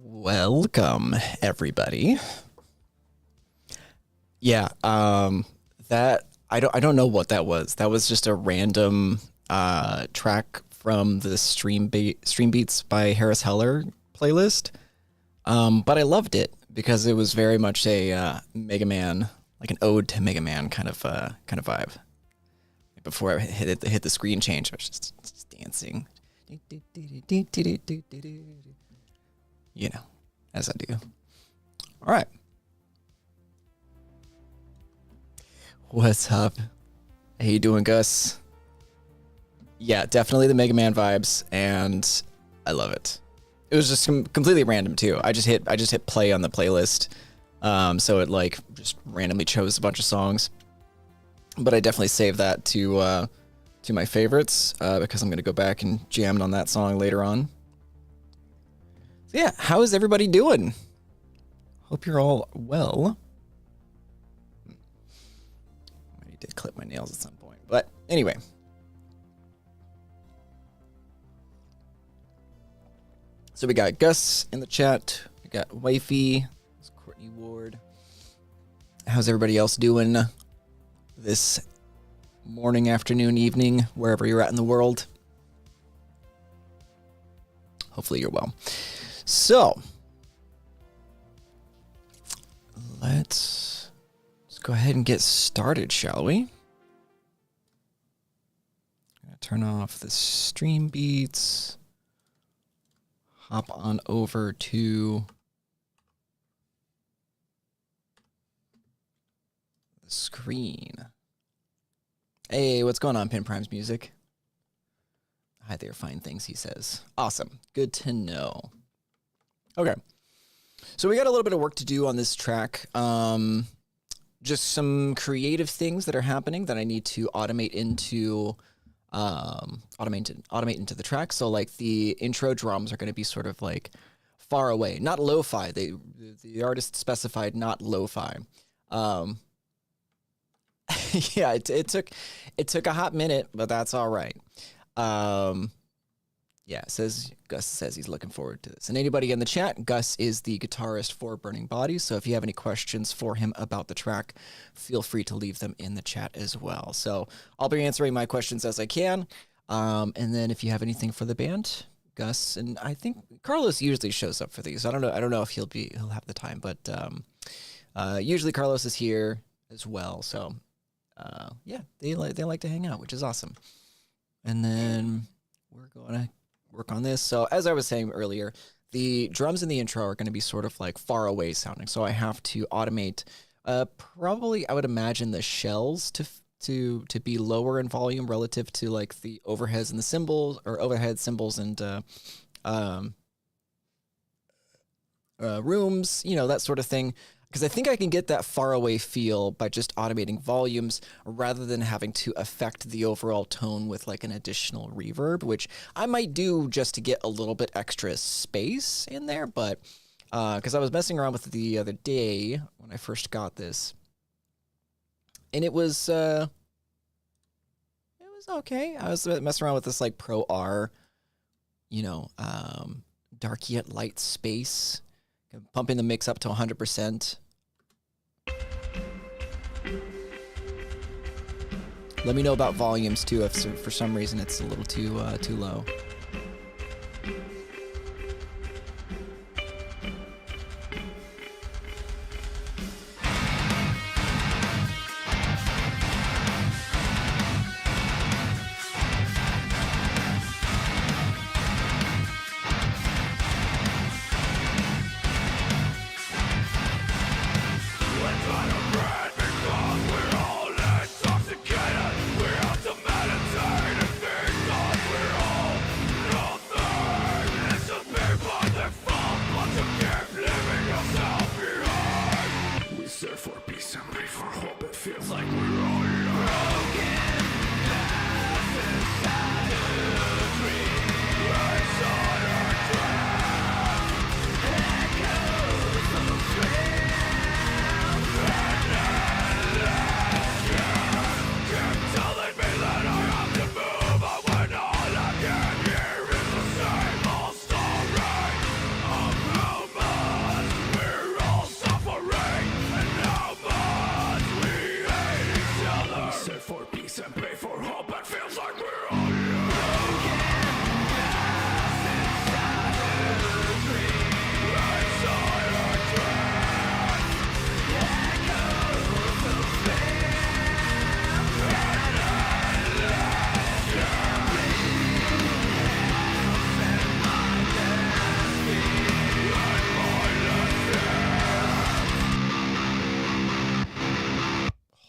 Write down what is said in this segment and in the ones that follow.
Welcome, everybody. Yeah, that I don't know what that was. That was just a random track from the Stream Beats by Harris Heller playlist. But I loved it because it was very much a Mega Man, like an ode to Mega Man kind of vibe. Before I hit the screen change, I was just dancing. You know, as I do. All right. What's up? How you doing, Gus? Yeah, definitely the Mega Man vibes, and I love it. It was just completely random too. I just hit play on the playlist, so it like just randomly chose a bunch of songs. But I definitely saved that to my favorites because I'm gonna go back and jam on that song later on. So yeah, how is everybody doing? Hope you're all well. I need to clip my nails at some point, but anyway. So we got Gus in the chat. We got Wifey. It's Courtney Ward. How's everybody else doing this morning, afternoon, evening, wherever you're at in the world? Hopefully you're well. So let's go ahead and get started, shall we? Turn off the stream beats. Hop on over to the screen. Hey, what's going on, Pin Prime's music? Hi there, fine things, he says. Awesome. Good to know. Okay. So we got a little bit of work to do on this track. Just some creative things that are happening that I need to automate into automate into the track. So like the intro drums are going to be sort of like far away, not lo-fi. The artist specified not lo-fi. Yeah, it took a hot minute, but that's all right. Yeah, Gus says he's looking forward to this. And anybody in the chat, Gus is the guitarist for Burning Bodies. So if you have any questions for him about the track, feel free to leave them in the chat as well. So I'll be answering my questions as I can. And then if you have anything for the band, Gus, and I think Carlos usually shows up for these. I don't know if he'll have the time, but usually Carlos is here as well. So yeah, they like to hang out, which is awesome. And then we're going to work on this. So as I was saying earlier, the drums in the intro are going to be sort of like far away sounding. So I have to automate probably, I would imagine, the shells to be lower in volume relative to like the overheads and the cymbals, or overhead cymbals and rooms, that sort of thing. Because I think I can get that far away feel by just automating volumes rather than having to affect the overall tone with like an additional reverb, which I might do just to get a little bit extra space in there. But because I was messing around with it the other day when I first got this, and it was okay. I was messing around with this like Pro R, dark yet light space. Pumping the mix up to 100%. Let me know about volumes too if for some reason it's a little too low.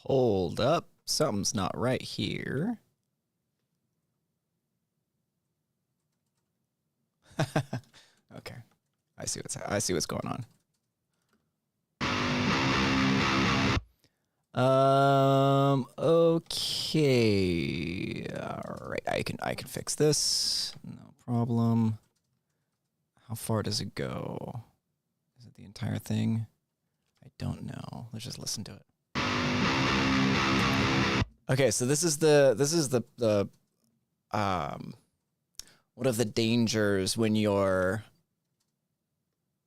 Hold up. Something's not right here. Okay. I see what's going on. Okay. All right. I can fix this. No problem. How far does it go? Is it the entire thing? I don't know. Let's just listen to it. Okay, so this is the one of the dangers when you're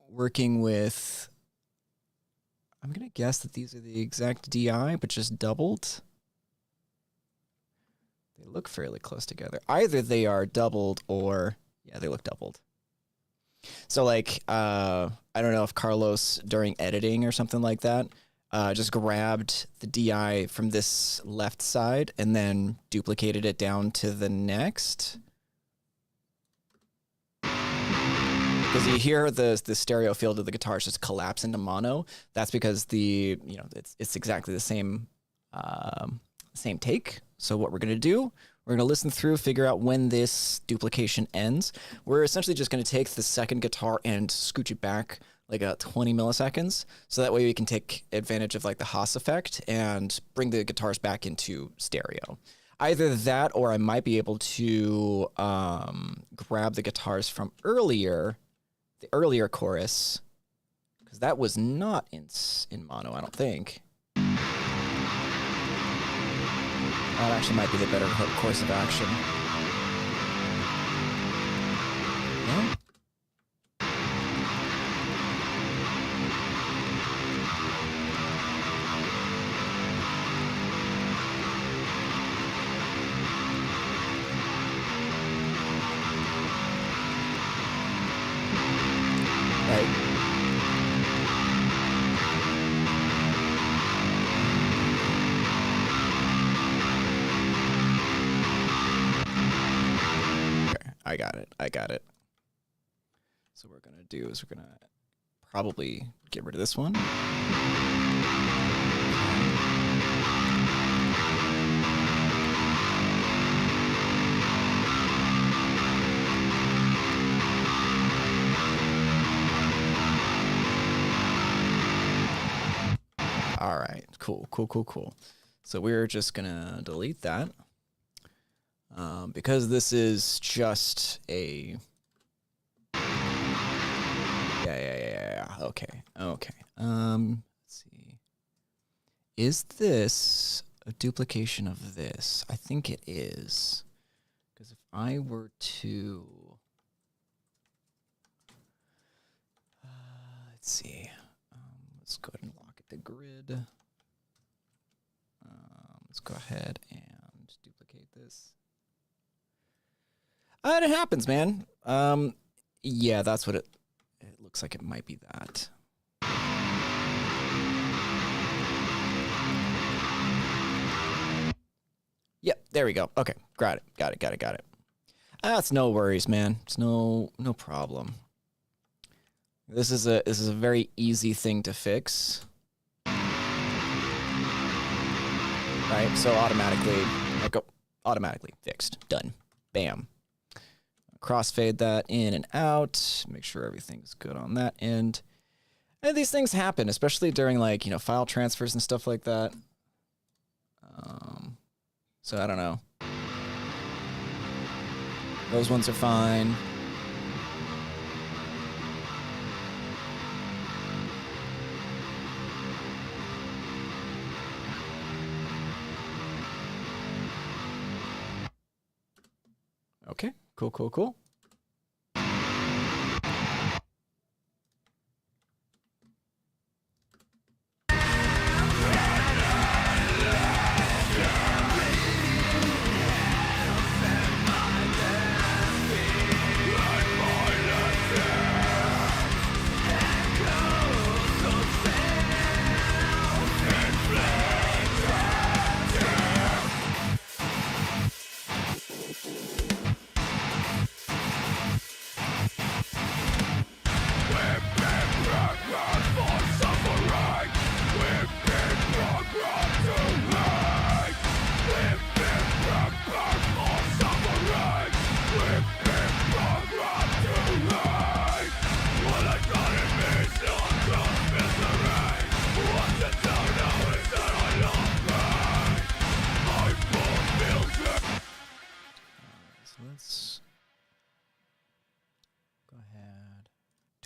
working with, I'm gonna guess that these are the exact DI, but just doubled. They look fairly close together. Either they are doubled or, yeah, they look doubled. So like, I don't know if Carlos during editing or something like that, just grabbed the DI from this left side and then duplicated it down to the next. Because you hear the stereo field of the guitars just collapse into mono. That's because it's exactly the same take. So what we're gonna do, we're gonna listen through, figure out when this duplication ends. We're essentially just gonna take the second guitar and scooch it back like 20 milliseconds. So that way we can take advantage of like the Haas effect and bring the guitars back into stereo. Either that, or I might be able to grab the guitars from the earlier chorus, because that was not in mono, I don't think. That actually might be the better course of action. Yeah. I got it. So what we're gonna do is we're gonna probably get rid of this one. All right, cool. So we're just gonna delete that. Because this is just a... Yeah. Okay. Let's see. Is this a duplication of this? I think it is. Because if I were to... let's see. Let's go ahead and lock it to grid. Let's go ahead and duplicate this. It happens, man. Yeah, that's what it looks like. It might be that. Yep, there we go. Okay, got it. That's no worries, man. It's no problem. This is a very easy thing to fix. Right? So automatically fixed. Done. Bam. Crossfade that in and out. Make sure everything's good on that end. And these things happen, especially during like, file transfers and stuff like that. So I don't know. Those ones are fine. Okay, cool.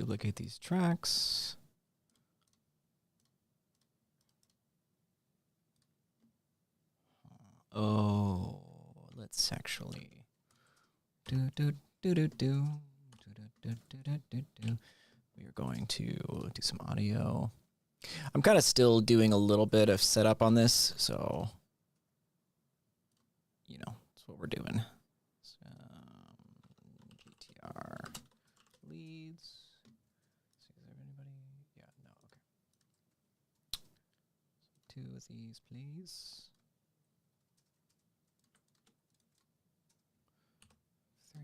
duplicate these tracks. Oh, let's actually do. We are going to do some audio. I'm kind of still doing a little bit of setup on this, so you know, that's what we're doing. GTR leads. Is there anybody? Yeah, no, okay. 2 of these, please. 3.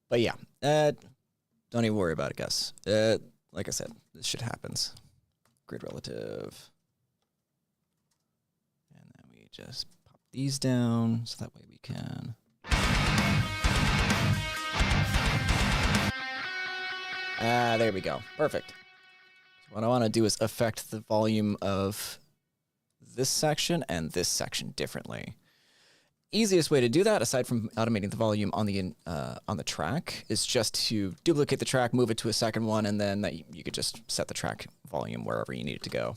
But yeah, don't even worry about it, Gus. Like I said, this shit happens. Grid relative. And then we just pop these down so that way we can. There we go. Perfect. So what I want to do is affect the volume of this section and this section differently. Easiest way to do that, aside from automating the volume on the track, is just to duplicate the track, move it to a second one, and then you could just set the track volume wherever you need it to go.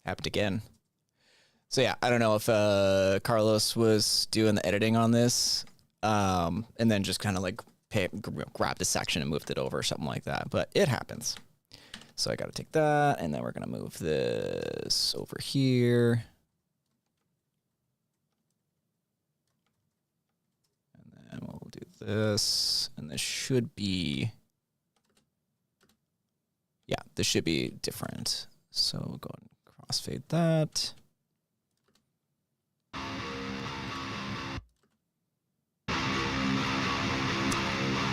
Happened again. So yeah, I don't know if Carlos was doing the editing on this, and then just kind of like grabbed a section and moved it over or something like that. But it happens. So I got to take that, and then we're gonna move this over here, and then we'll do this, and this should be, yeah, this should be different. So we'll go and crossfade that.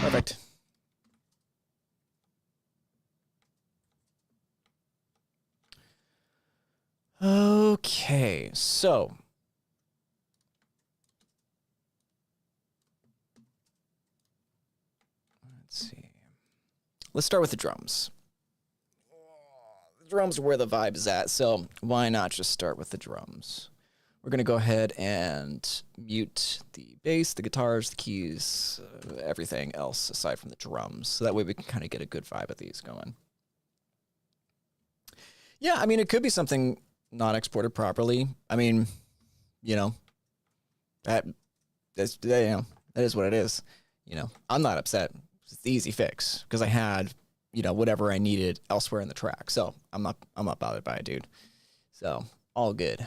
Perfect. Okay, so let's see. Let's start with the drums. The drums are where the vibe is at, so why not just start with the drums? We're going to go ahead and mute the bass, the guitars, the keys, everything else aside from the drums. So that way we can kind of get a good vibe of these going. Yeah, I mean, it could be something not exported properly. I mean, you know, that is what it is. You know, I'm not upset. It's the easy fix because I had, you know, whatever I needed elsewhere in the track. So I'm not bothered by it, dude. So all good.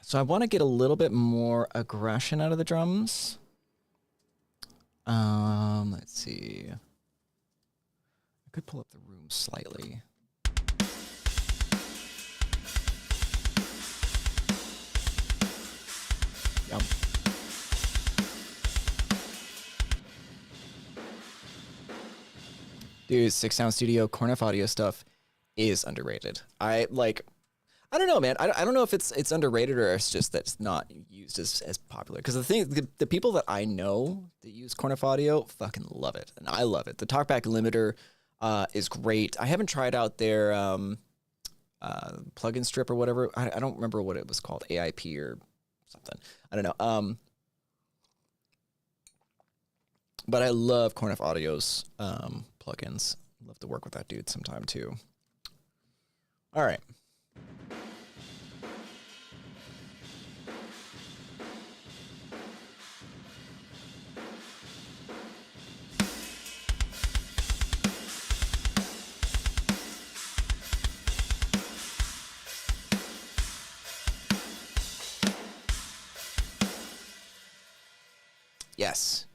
So I want to get a little bit more aggression out of the drums. Let's see. I could pull up the room slightly. Yep. Dude, 6 Sound Studio Cornef Audio stuff is underrated. I I don't know, man. I don't know if it's underrated or it's just that it's not used as popular. Because the people that I know that use Cornif Audio fucking love it, and I love it. The TalkBack limiter is great. I haven't tried out their plugin strip or whatever. I don't remember what it was called, AIP or something. I don't know. But I love Cornif Audio's plugins. Love to work with that dude sometime too. All right.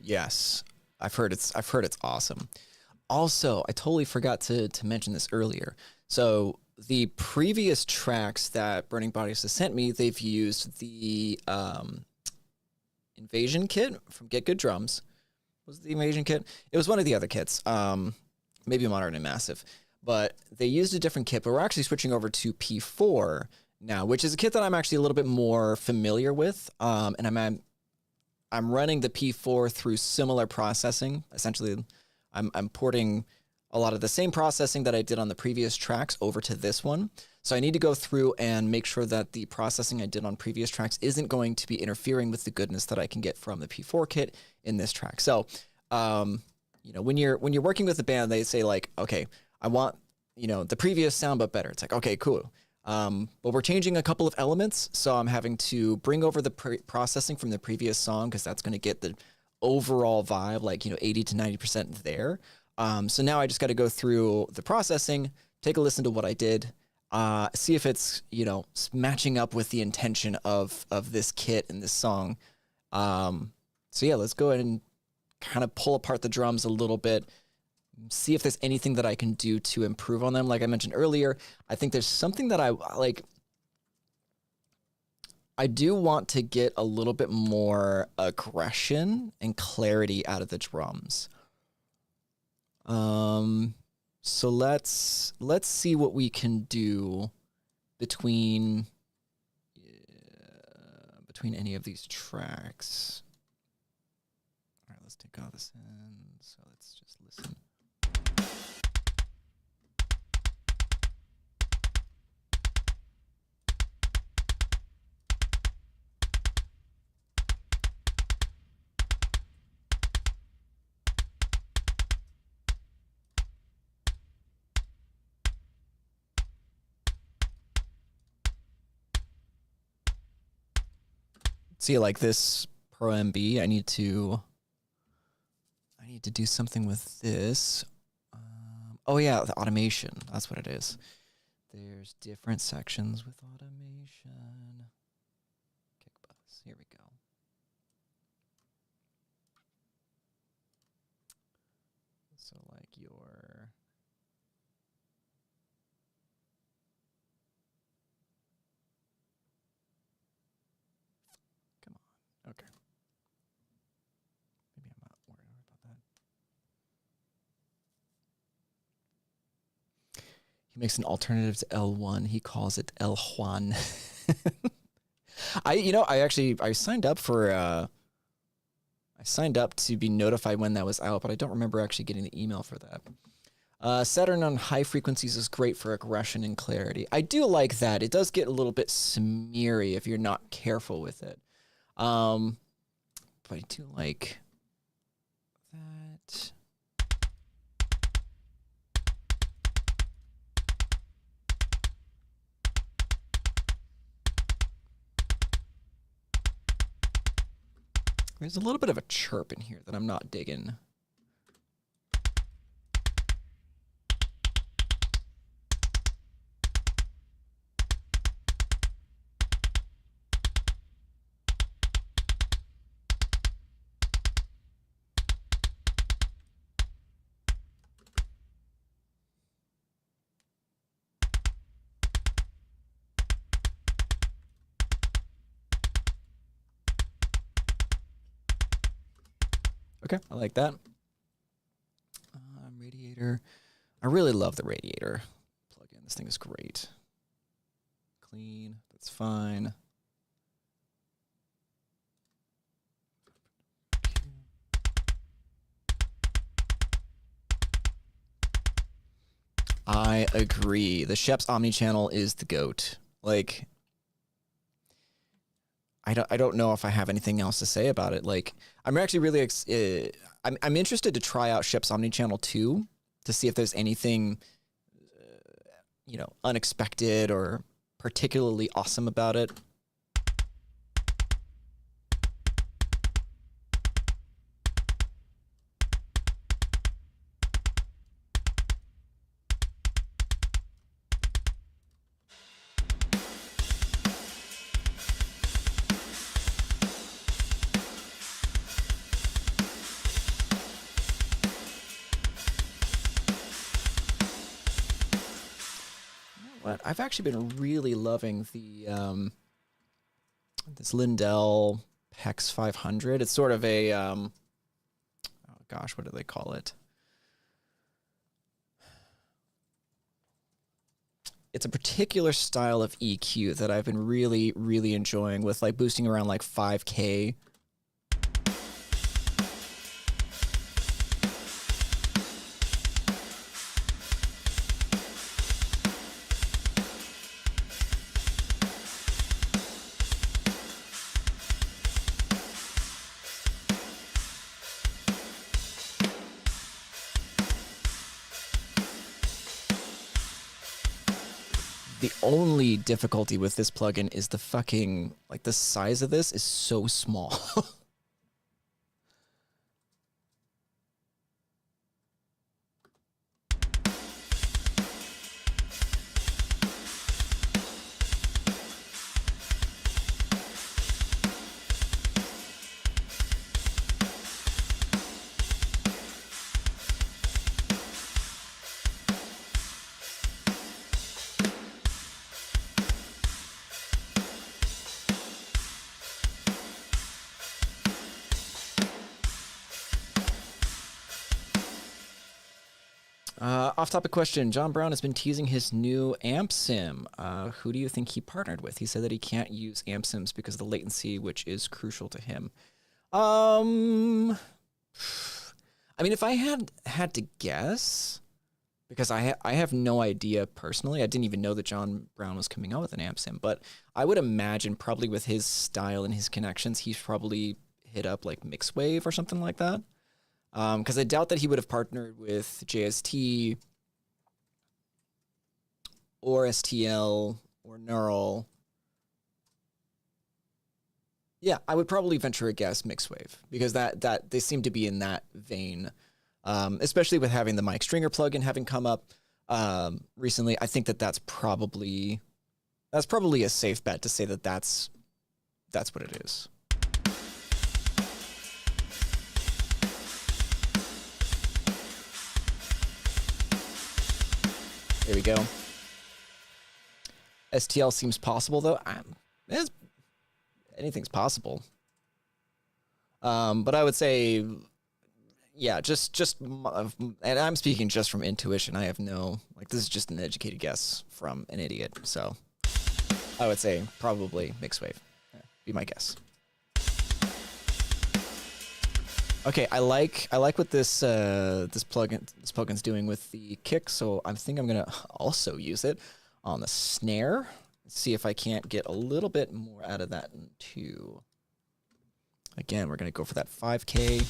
Yes. I've heard it's awesome. Also, I totally forgot to mention this earlier. So the previous tracks that Burning Bodies has sent me, they've used the Invasion kit from Get Good Drums. Was it the Invasion kit? It was one of the other kits, maybe Modern and Massive. But they used a different kit, but we're actually switching over to P4 now, which is a kit that I'm actually a little bit more familiar with. And I'm running the P4 through similar processing. Essentially, I'm porting a lot of the same processing that I did on the previous tracks over to this one. So I need to go through and make sure that the processing I did on previous tracks isn't going to be interfering with the goodness that I can get from the P4 kit in this track. So, when you're working with a band, they say like, okay, I want, the previous sound, but better. It's like, okay, cool. But we're changing a couple of elements, so I'm having to bring over the processing from the previous song because that's going to get the overall vibe, like 80 to 90% there. So now I just got to go through the processing, take a listen to what I did, see if it's matching up with the intention of this kit and this song. So yeah, let's go ahead and kind of pull apart the drums a little bit. See if there's anything that I can do to improve on them. Like I mentioned earlier, I think there's something that I like. I do want to get a little bit more aggression and clarity out of the drums. So let's see what we can do between any of these tracks. All right, let's take all this in. So let's just listen. See, like this Pro MB, I need to do something with this. Oh yeah, the automation. That's what it is. There's different sections with automation. Kick bus. Here we go. So like your okay. Maybe I'm not worried about that. He makes an alternative to L1. He calls it El Juan. I signed up for I signed up to be notified when that was out, but I don't remember actually getting the email for that. Saturn on high frequencies is great for aggression and clarity. I do like that. It does get a little bit smeary if you're not careful with it. But I do like that. There's a little bit of a chirp in here that I'm not digging. Okay, I like that. Radiator. I really love the Radiator plugin. This thing is great. clean. That's fine. I agree. The Sheps omnichannel is the GOAT. Like, I don't know if I have anything else to say about it. Like, I'm actually really I'm interested to try out Sheps omnichannel 2 to see if there's anything unexpected or particularly awesome about it. But I've actually been really loving the this Lindell PEX 500. It's sort of a oh gosh, what do they call it? It's a particular style of EQ that I've been really, really enjoying with like boosting around like 5K. The only difficulty with this plugin is the fucking, like, the size of this is so small. Off-topic question. John Brown has been teasing his new amp sim. Who do you think he partnered with? He said that he can't use amp sims because of the latency, which is crucial to him. I mean, if I had to guess, because I have no idea personally. I didn't even know that John Brown was coming out with an amp sim, but I would imagine probably with his style and his connections, he's probably hit up like Mixwave or something like that. Because I doubt that he would have partnered with JST or STL or Neural. Yeah, I would probably venture a guess Mixwave because that they seem to be in that vein, especially with having the Mike Stringer plugin having come up recently. I think that's probably a safe bet to say that that's what it is. There we go. STL seems possible, though. Anything's possible. But I would say, yeah, and I'm speaking just from intuition. I have no, this is just an educated guess from an idiot. So I would say probably Mixwave. Yeah, be my guess. Okay, I like what this plugin's doing with the kick, so I think I'm gonna also use it on the snare. Let's see if I can't get a little bit more out of that too. Again, we're gonna go for that 5K.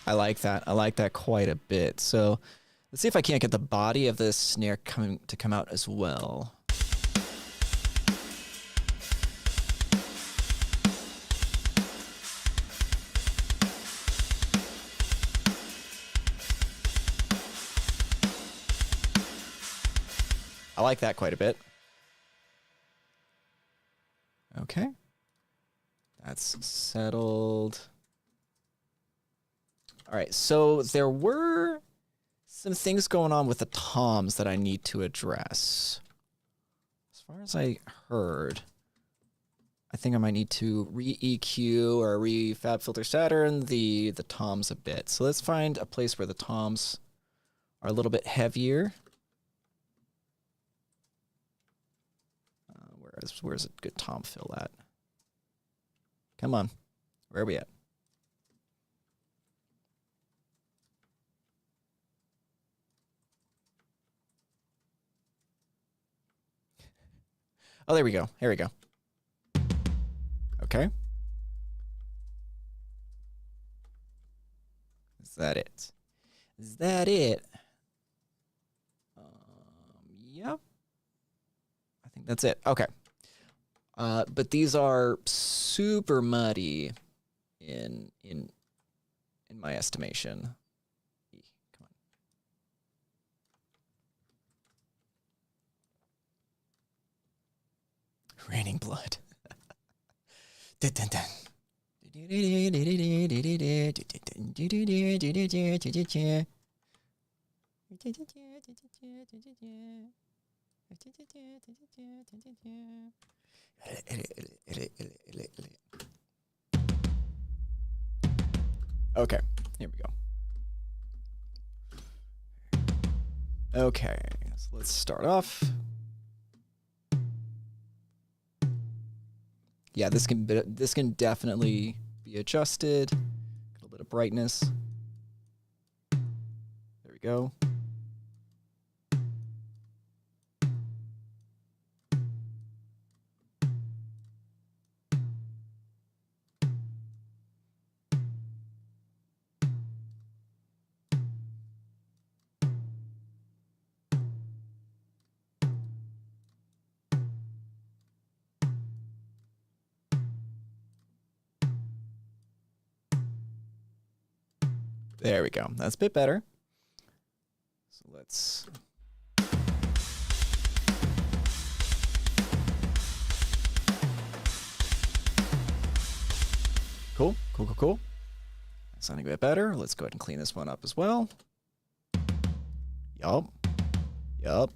I like that. I like that quite a bit. So let's see if I can't get the body of this snare to come out as well. I like that quite a bit. Okay. That's settled. All right, so there were some things going on with the toms that I need to address. As far as I heard, I think I might need to re-EQ or re-Fab Filter Saturn the toms a bit. So let's find a place where the toms are a little bit heavier. Where's a good tom fill at? Come on, where are we at? Oh, there we go. Here we go. Okay. Is that it? Is that it? Yep. I think that's it. Okay. But these are super muddy in my estimation. Come on. Raining blood. Dun, dun, dun. Okay, here we go. Okay, so let's start off. Yeah, this can definitely be adjusted. A little bit of brightness. There we go. There we go. That's a bit better. So let's... Cool, cool, cool, cool. Sounding a bit better. Let's go ahead and clean this one up as well. Yup. Yup.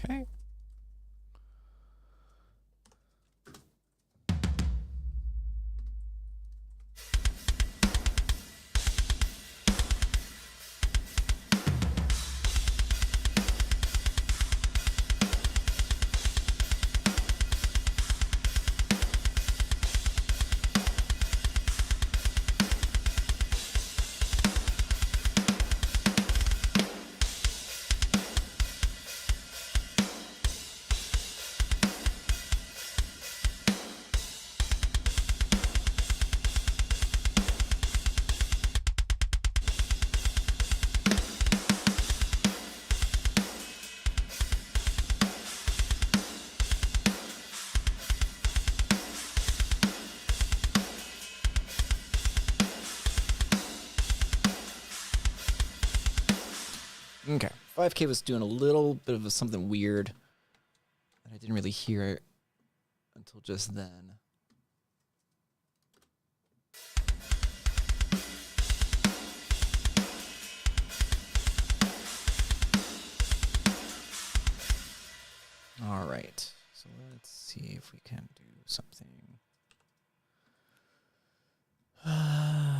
Okay. Okay. 5K was doing a little bit of something weird that I didn't really hear until just then. All right. So let's see if we can do something.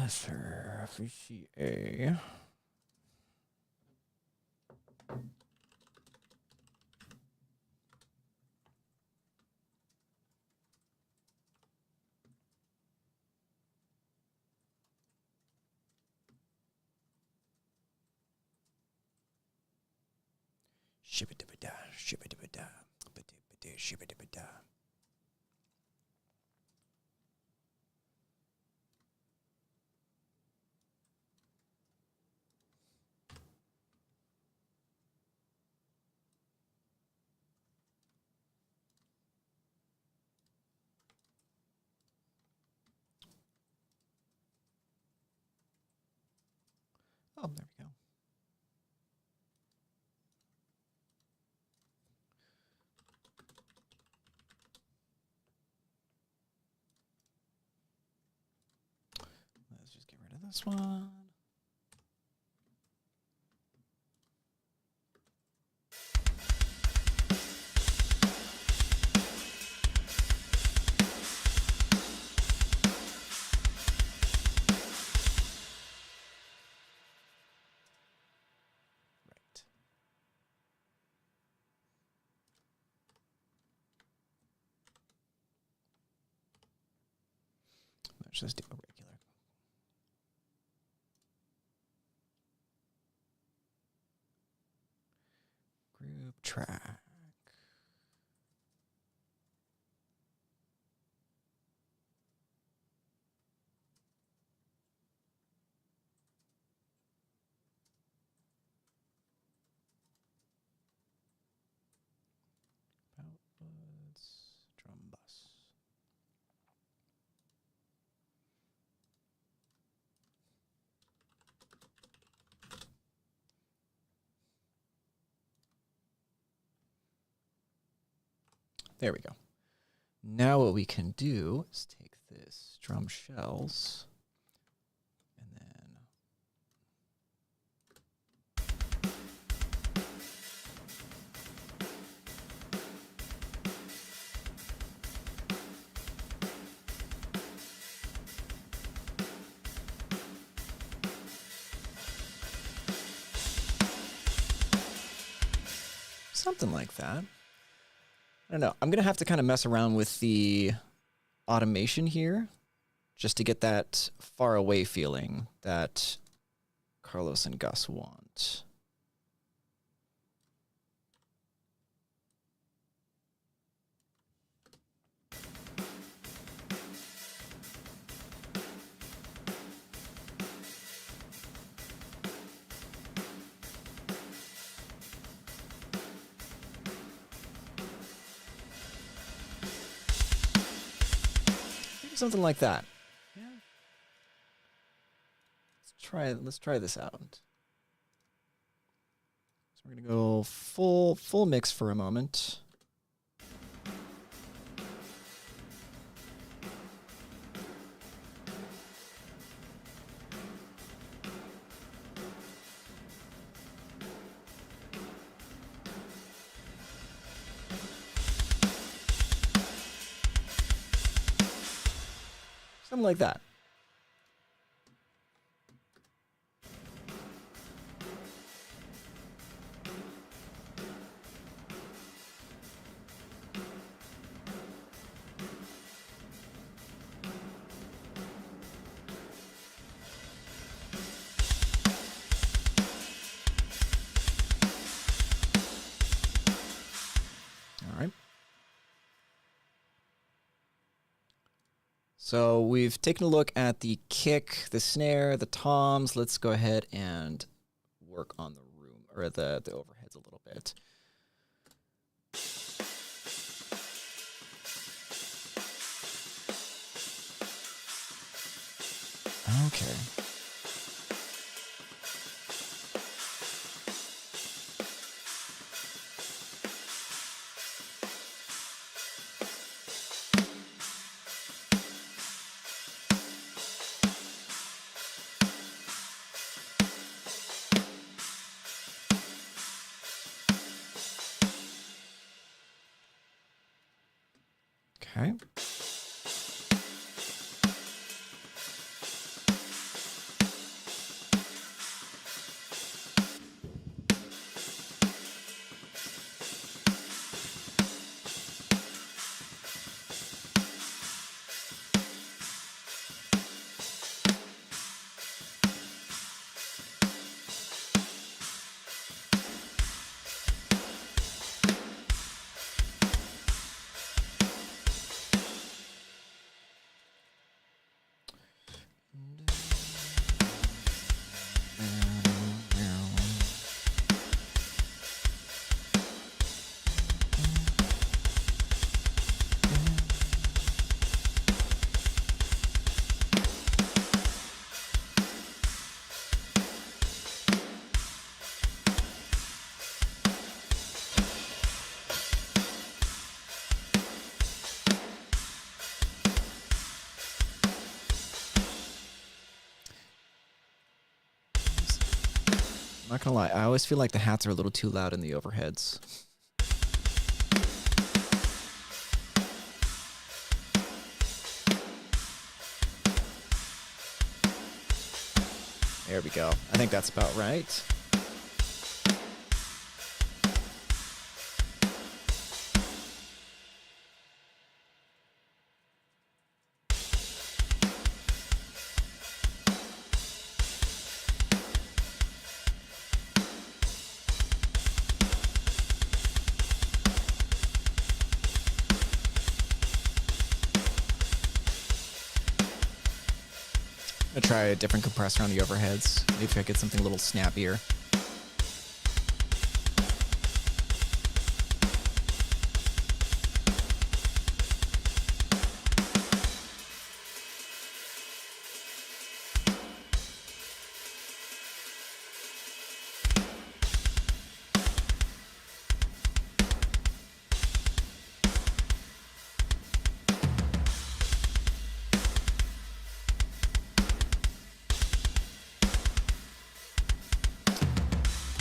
Sure. FCA. Shibidibida, shibidibida, bidibidi, shibidibida. Oh, there we go. Let's just get rid of this one. Right. Let's just do a regular. Group track. Outputs, drum bus. There we go. Now what we can do is take this drum shells and then something like that. I don't know. I'm going to have to kind of mess around with the automation here just to get that far away feeling that Carlos and Gus want. Something like that. Yeah. Let's try this out. So we're gonna go full mix for a moment. Something like that. All right. So we've taken a look at the kick, the snare, the toms. Let's go ahead and work on the room or the overheads a little bit. Okay. Okay. I'm not gonna lie, I always feel like the hats are a little too loud in the overheads. There we go. I think that's about right. I'm gonna try a different compressor on the overheads. Maybe if I get something a little snappier.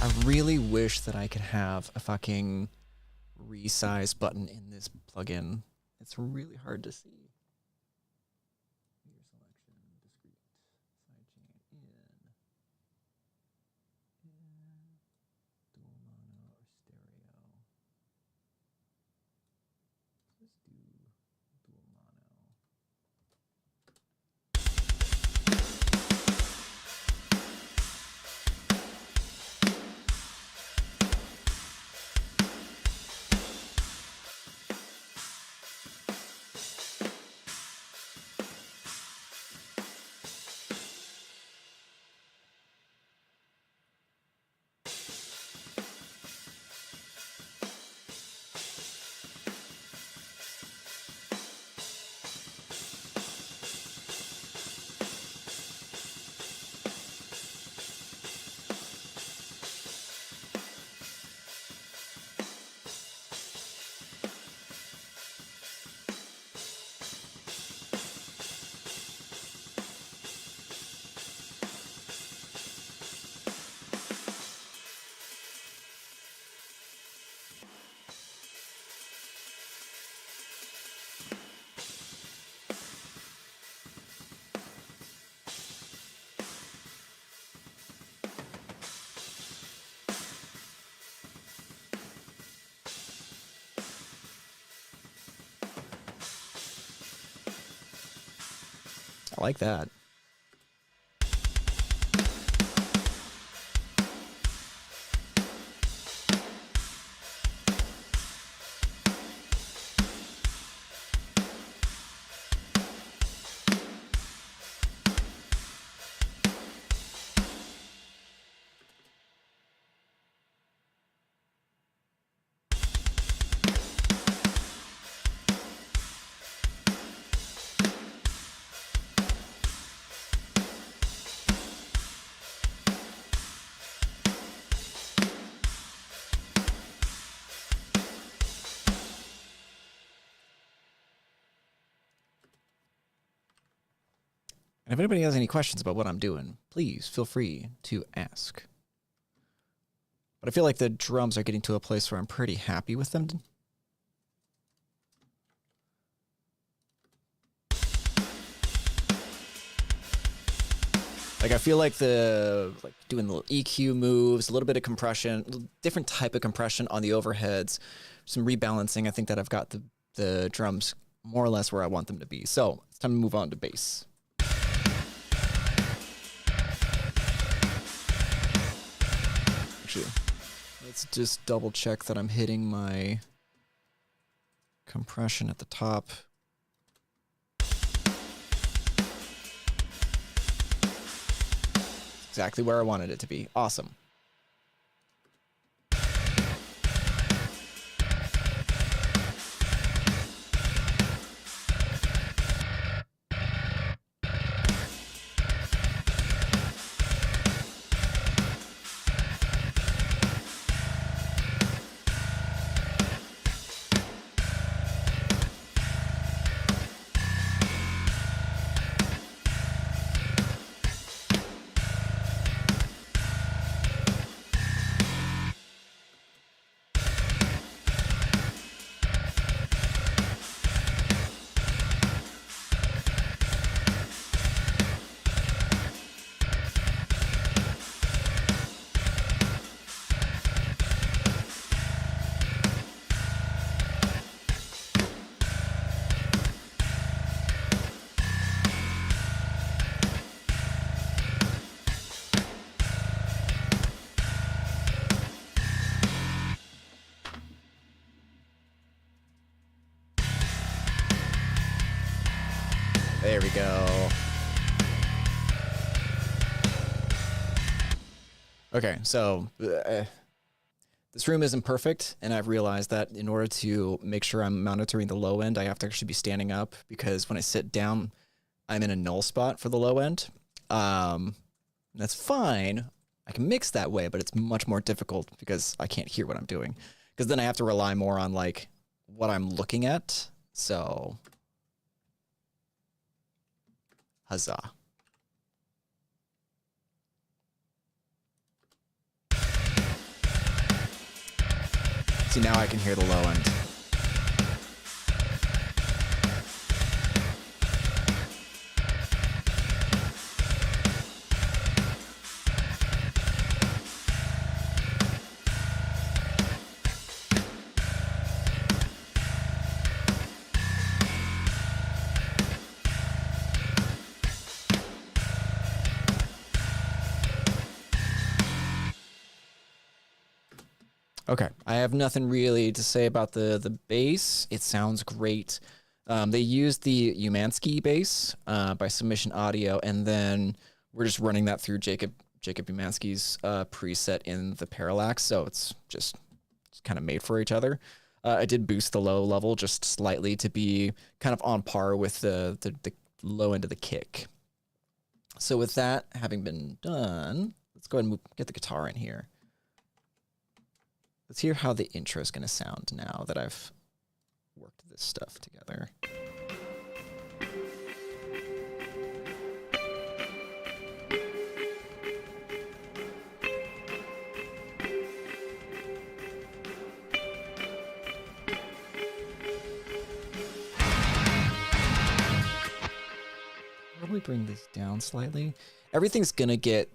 I really wish that I could have a fucking resize button in this plugin. It's really hard to see. Meter selection, discrete, sidechain in, dual mono or stereo. Let's do dual mono. I like that. And if anybody has any questions about what I'm doing, please feel free to ask. But I feel like the drums are getting to a place where I'm pretty happy with them. Like I feel like doing the little EQ moves, a little bit of compression, different type of compression on the overheads, some rebalancing. I think that I've got the drums more or less where I want them to be. So it's time to move on to bass. Actually, let's just double check that I'm hitting my compression at the top. Exactly where I wanted it to be. Awesome. There we go. Okay, so this room isn't perfect, and I've realized that in order to make sure I'm monitoring the low end, I have to actually be standing up, because when I sit down, I'm in a null spot for the low end. That's fine. I can mix that way, but it's much more difficult because I can't hear what I'm doing. Because then I have to rely more on like what I'm looking at. So, huzzah. See, now I can hear the low end. Okay, I have nothing really to say about the bass. It sounds great. They used the Umansky bass by Submission Audio, and then we're just running that through Jacob Umansky's preset in the Parallax, so it's kind of made for each other. I did boost the low level just slightly to be kind of on par with the low end of the kick. So with that having been done, let's go ahead and get the guitar in here. Let's hear how the intro is going to sound now that I've worked this stuff together. Probably bring this down slightly. Everything's going to get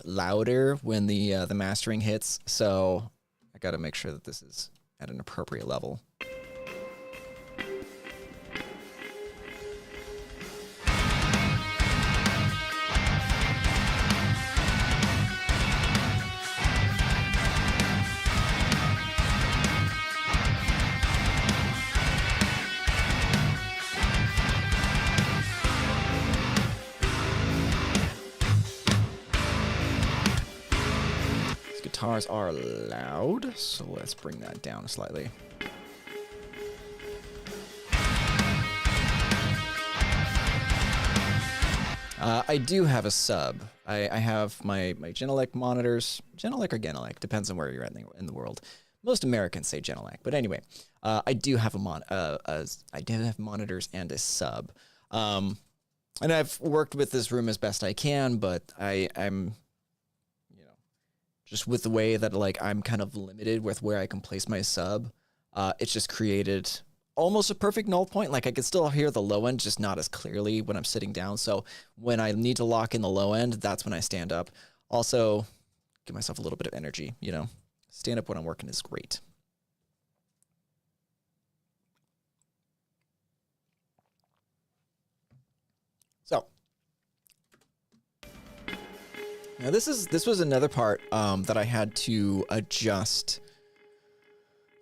louder when the mastering hits, so I got to make sure that this is at an appropriate level. Guitars are loud, so let's bring that down slightly. I do have a sub. I have my Genelec monitors. Genelec or Genelec, depends on where you're at in the world. Most Americans say Genelec, but anyway, I do have I do have monitors and a sub. And I've worked with this room as best I can, but I'm just with the way that like I'm kind of limited with where I can place my sub, it's just created almost a perfect null point. Like I can still hear the low end, just not as clearly when I'm sitting down. So when I need to lock in the low end, that's when I stand up. Also, give myself a little bit of energy, you know. Stand up when I'm working is great. So now this was another part that I had to adjust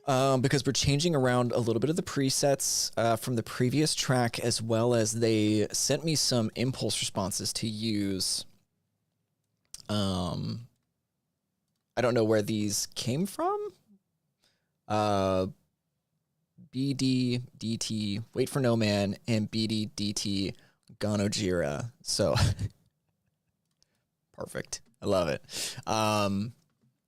because we're changing around a little bit of the presets from the previous track, as well as they sent me some impulse responses to use. I don't know where these came from. BD, DT, Wait for No Man, and BD, DT, Gonojira. So perfect. I love it.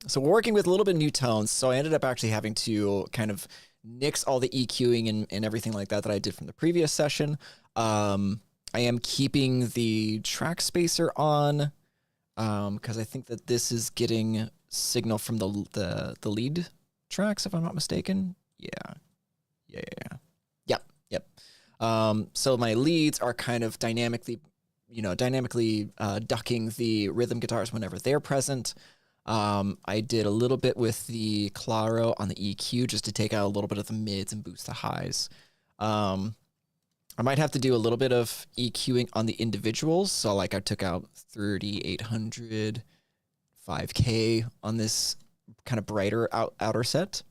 So we're working with a little bit of new tones. So I ended up actually having to kind of nix all the EQing and everything like that I did from the previous session. I am keeping the track spacer on because I think that this is getting signal from the lead tracks, if I'm not mistaken. Yeah. Yep. So my leads are kind of dynamically ducking the rhythm guitars whenever they're present. I did a little bit with the Claro on the EQ just to take out a little bit of the mids and boost the highs. I might have to do a little bit of EQing on the individuals. So like I took out 3800, 5K on this kind of brighter outer set.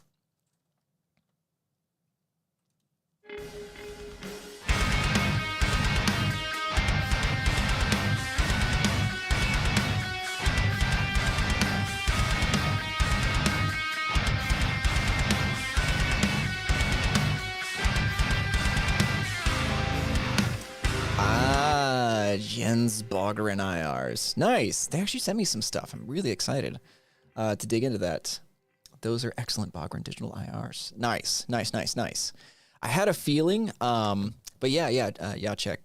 Jens Bogren IRs. Nice. They actually sent me some stuff. I'm really excited to dig into that. Those are excellent Bogren digital IRs. Nice, nice, nice, nice. I had a feeling, but yeah, Jacek,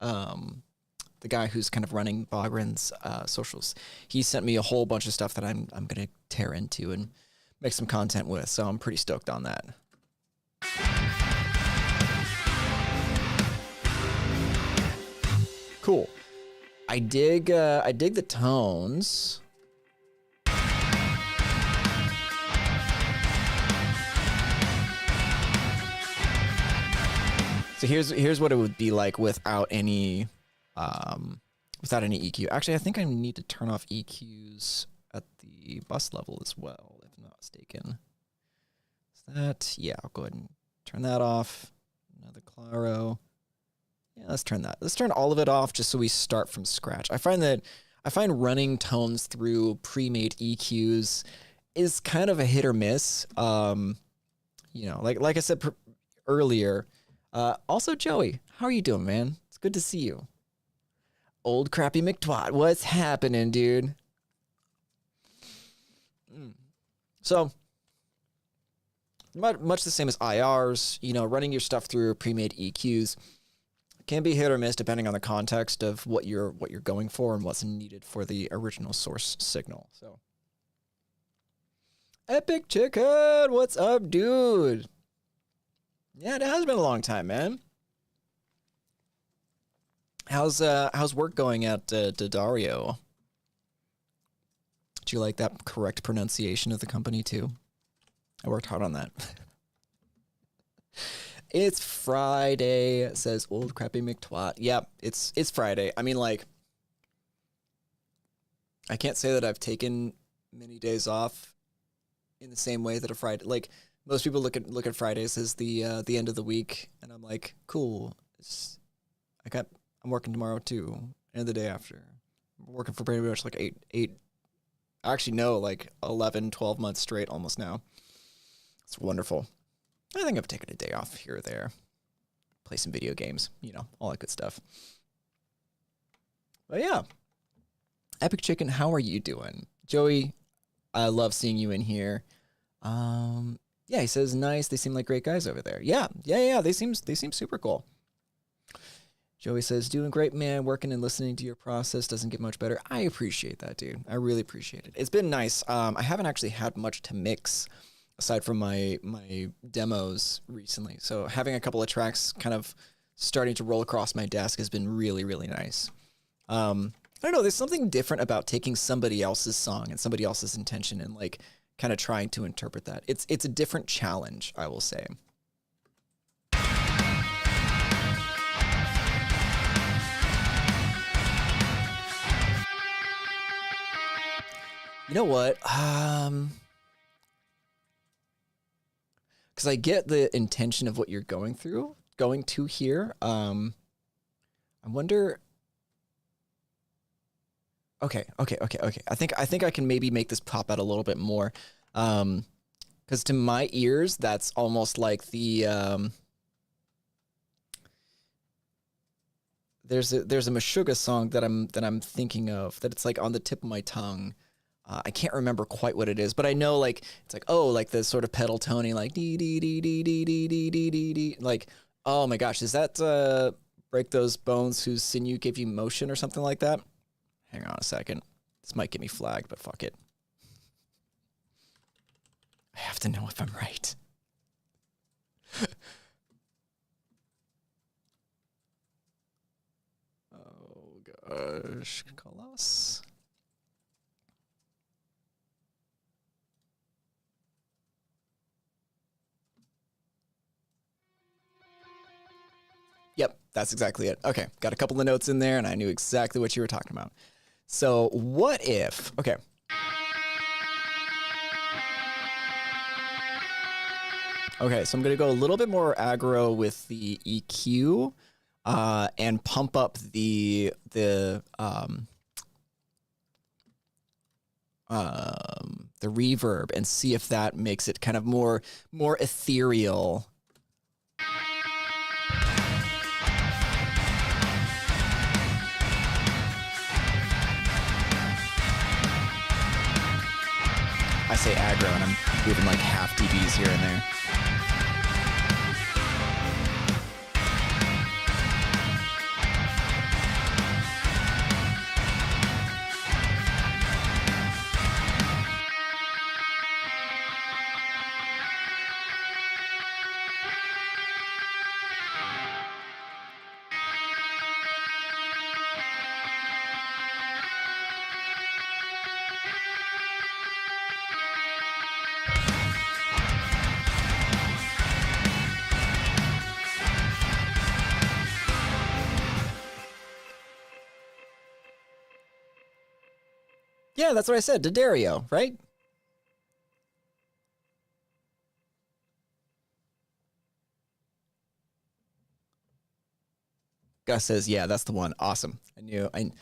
the guy who's kind of running Bogren's socials, he sent me a whole bunch of stuff that I'm gonna tear into and make some content with. So I'm pretty stoked on that. Cool. I dig the tones. So here's what it would be like without any EQ. Actually, I think I need to turn off EQs at the bus level as well, if I'm not mistaken. Is that, yeah, I'll go ahead and turn that off. Another Claro. Yeah, let's turn that. Let's turn all of it off just so we start from scratch. I find running tones through pre-made EQs is kind of a hit or miss. You know, like I said earlier. Also, Joey, how are you doing, man? It's good to see you. Old crappy McTwat, what's happening, dude? So, much the same as IRs, you know, running your stuff through pre-made EQs can be hit or miss depending on the context of what you're going for and what's needed for the original source signal. So, Epic Chicken, what's up, dude? Yeah, it has been a long time, man. How's work going at Dario? Do you like that correct pronunciation of the company too? I worked hard on that. It's Friday, says old crappy McTwat. Yep, it's Friday. I mean, like, I can't say that I've taken many days off in the same way that a Friday, like, most people look at Fridays as the end of the week, and I'm like, cool. I'm working tomorrow too, and the day after. I'm working for pretty much like eight. Actually, no, like 11, 12 months straight almost now. It's wonderful. I think I've taken a day off here or there. Play some video games, you know, all that good stuff. But yeah. Epic Chicken, how are you doing? Joey, I love seeing you in here. Yeah, he says, nice. They seem like great guys over there. Yeah. They seem super cool. Joey says, doing great, man. Working and listening to your process doesn't get much better. I appreciate that, dude. I really appreciate it. It's been nice. I haven't actually had much to mix aside from my demos recently. So having a couple of tracks kind of starting to roll across my desk has been really, really nice. I don't know. There's something different about taking somebody else's song and somebody else's intention and like kind of trying to interpret that. It's a different challenge, I will say. You know what? Because I get the intention of what you're going to here. I wonder. Okay. I think I can maybe make this pop out a little bit more. Because to my ears, that's almost like the there's a Meshuggah song that I'm thinking of that it's like on the tip of my tongue. I can't remember quite what it is, but I know like it's like, oh, like the sort of pedal toning, like dee dee dee dee dee dee dee dee dee dee. Like, oh my gosh, is that Break Those Bones Whose Sinew Gave You Motion or something like that? Hang on a second. This might get me flagged, but fuck it. I have to know if I'm right. Oh gosh, Colossus. Yep, that's exactly it. Okay, got a couple of notes in there, and I knew exactly what you were talking about. So what if, okay. Okay, so I'm going to go a little bit more aggro with the EQ and pump up the reverb and see if that makes it kind of more ethereal. I say aggro and I'm moving like half dBs here and there. Yeah, that's what I said. D'Addario, right? Gus says, yeah, that's the one. Awesome. I knew it.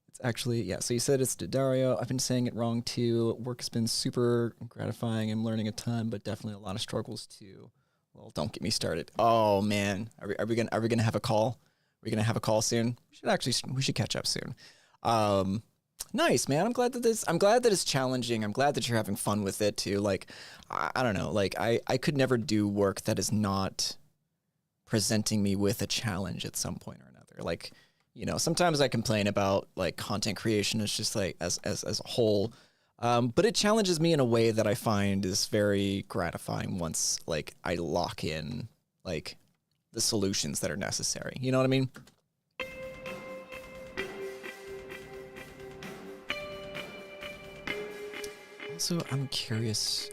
It's actually, yeah. So you said it's D'Addario. I've been saying it wrong too. Work has been super gratifying. I'm learning a ton, but definitely a lot of struggles too. Well, don't get me started. Oh man, are we gonna have a call? Are we gonna have a call soon? We should catch up soon. Nice, man. I'm glad that it's challenging. I'm glad that you're having fun with it too. Like, I don't know. Like, I could never do work that is not presenting me with a challenge at some point or another. Like, you know, sometimes I complain about like content creation is just like as a whole. But it challenges me in a way that I find is very gratifying once like I lock in like the solutions that are necessary. You know what I mean? Also, I'm curious.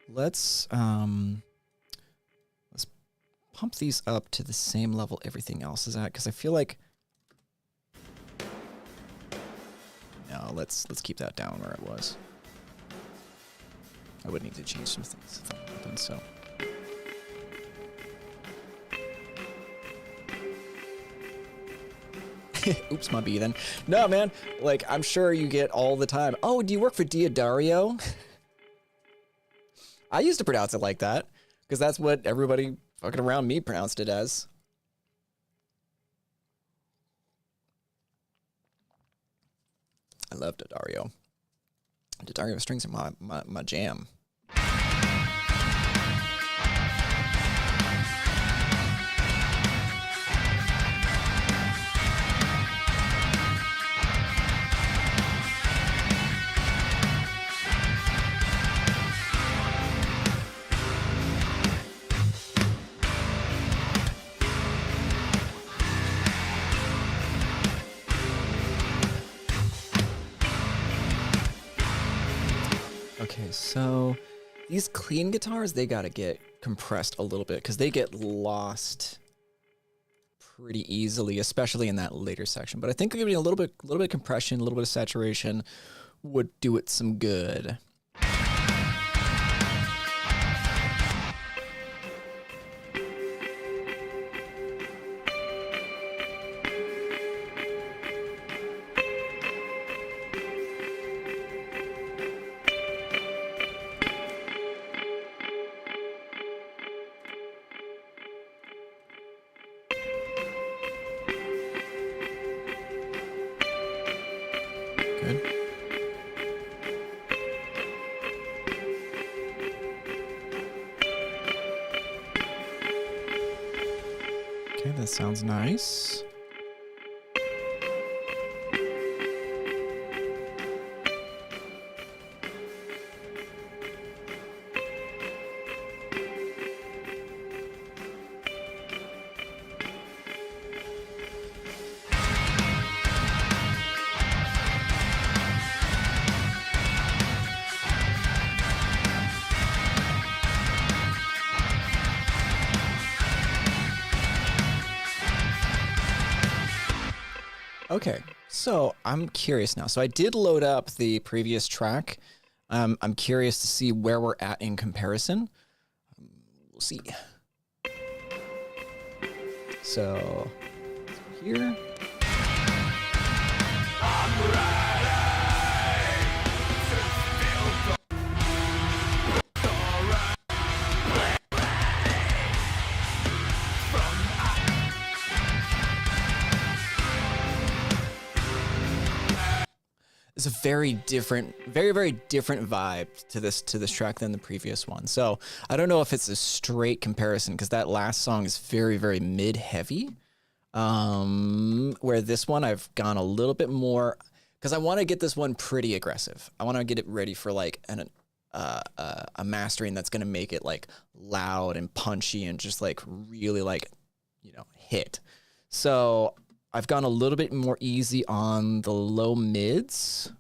Let's pump these up to the same level everything else is at, because I feel like no. Let's keep that down where it was. I would need to change some things if that happens. So. Oops, my B then. No, man. Like, I'm sure you get all the time. Oh, do you work for D'Addario? I used to pronounce it like that because that's what everybody fucking around me pronounced it as. I love D'Addario. D'Addario strings are my jam. Okay, so these clean guitars, they gotta get compressed a little bit because they get lost pretty easily, especially in that later section. But I think giving a little bit of compression, a little bit of saturation would do it some good. That sounds nice. Okay, so I'm curious now. So I did load up the previous track. I'm curious to see where we're at in comparison. We'll see. So here. It's a very different, very different vibe to this track than the previous one. So I don't know if it's a straight comparison because that last song is very mid heavy. Where this one I've gone a little bit more because I want to get this one pretty aggressive. I want to get it ready for like a mastering that's gonna make it like loud and punchy and just like really like, you know, hit. So I've gone a little bit more easy on the low mids.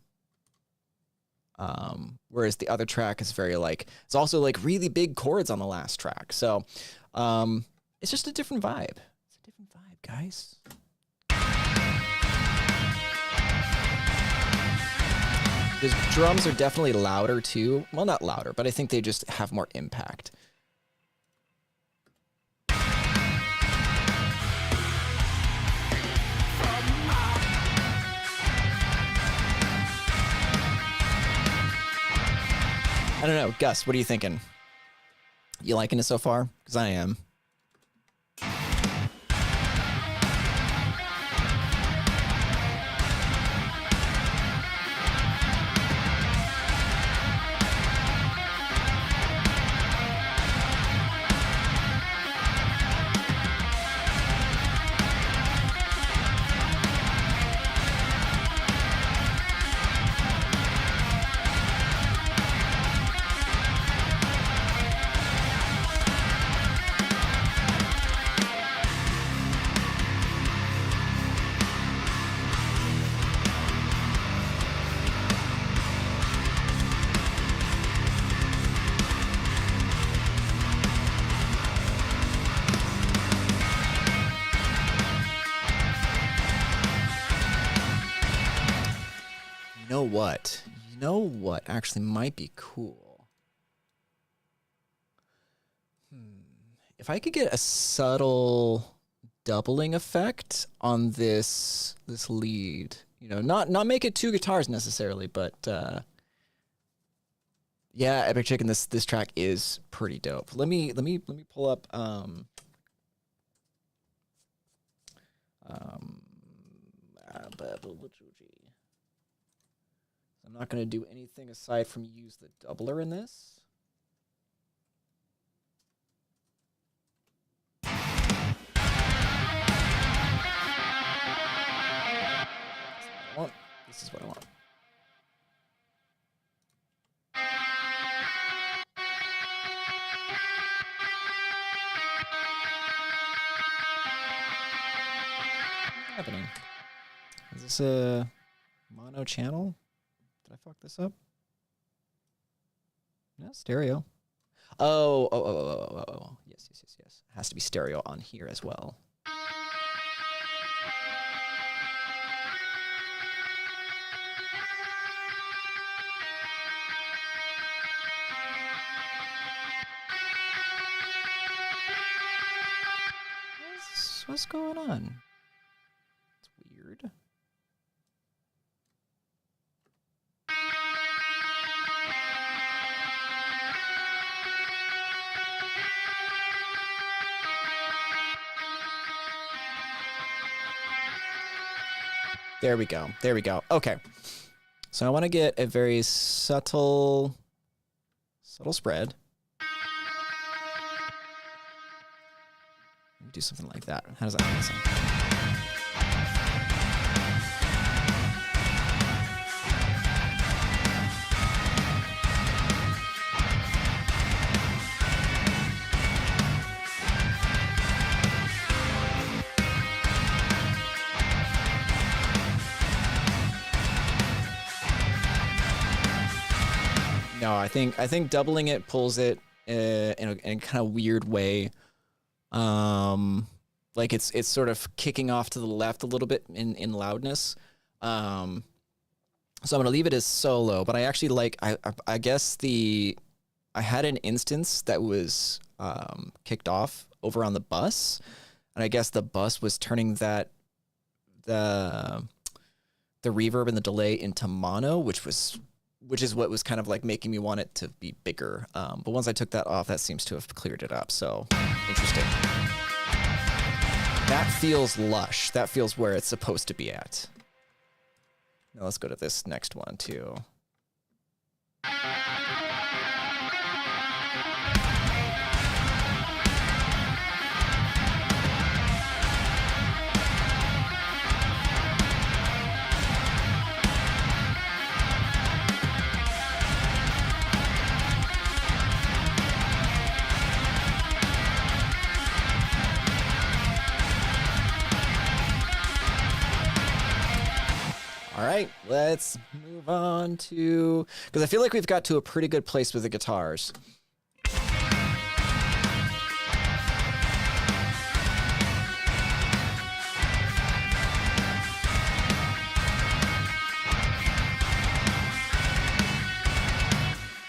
Whereas the other track is very like, it's also like really big chords on the last track. So it's just a different vibe. It's a different vibe, guys. The drums are definitely louder too. Well, not louder, but I think they just have more impact. I don't know. Gus, what are you thinking? You liking it so far? Because I am. You know what actually might be cool? If I could get a subtle doubling effect on this lead, you know, not make it two guitars necessarily, but yeah, Epic Chicken, this track is pretty dope. Let me pull up I'm not going to do anything aside from use the doubler in this. This is what I want. What's happening? Is this a mono channel? Did I fuck this up? No, stereo. Oh. Yes. It has to be stereo on here as well. What's going on? It's weird. There we go. Okay. So I want to get a very subtle spread. Do something like that. How does that sound? No, I think doubling it pulls it in a kind of weird way. Like it's sort of kicking off to the left a little bit in loudness. So I'm gonna leave it as solo, but I actually like I guess I had an instance that was kicked off over on the bus, and I guess the bus was turning the reverb and the delay into mono, which is what was kind of like making me want it to be bigger. But once I took that off, that seems to have cleared it up. So interesting. That feels lush. That feels where it's supposed to be at. Now let's go to this next one too. All right, let's move on to, because I feel like we've got to a pretty good place with the guitars.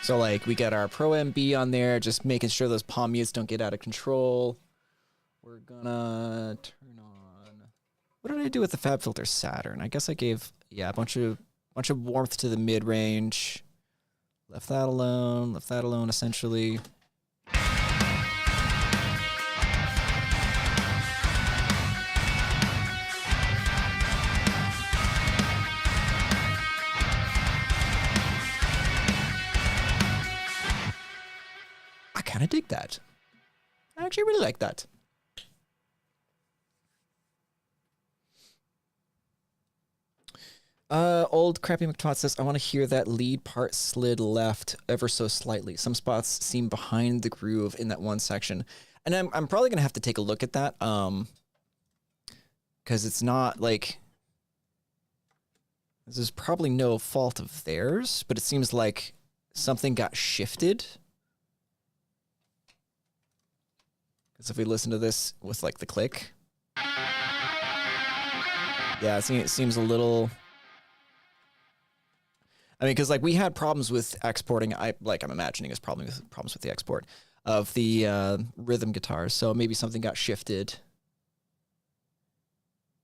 So like we got our Pro MB on there, just making sure those palm mutes don't get out of control. We're gonna turn on, what did I do with the FabFilter Saturn? I guess I gave, yeah, a bunch of warmth to the mid range. Left that alone essentially. I kind of dig that. I actually really like that. Old Crappy McTwat says, I want to hear that lead part slid left ever so slightly. Some spots seem behind the groove in that one section. And I'm probably going to have to take a look at that. Because it's not like, this is probably no fault of theirs, but it seems like something got shifted. Because if we listen to this with like the click. Yeah, it seems a little... I mean, because like we had problems with exporting. I'm imagining it's problems with the export of the rhythm guitars. So maybe something got shifted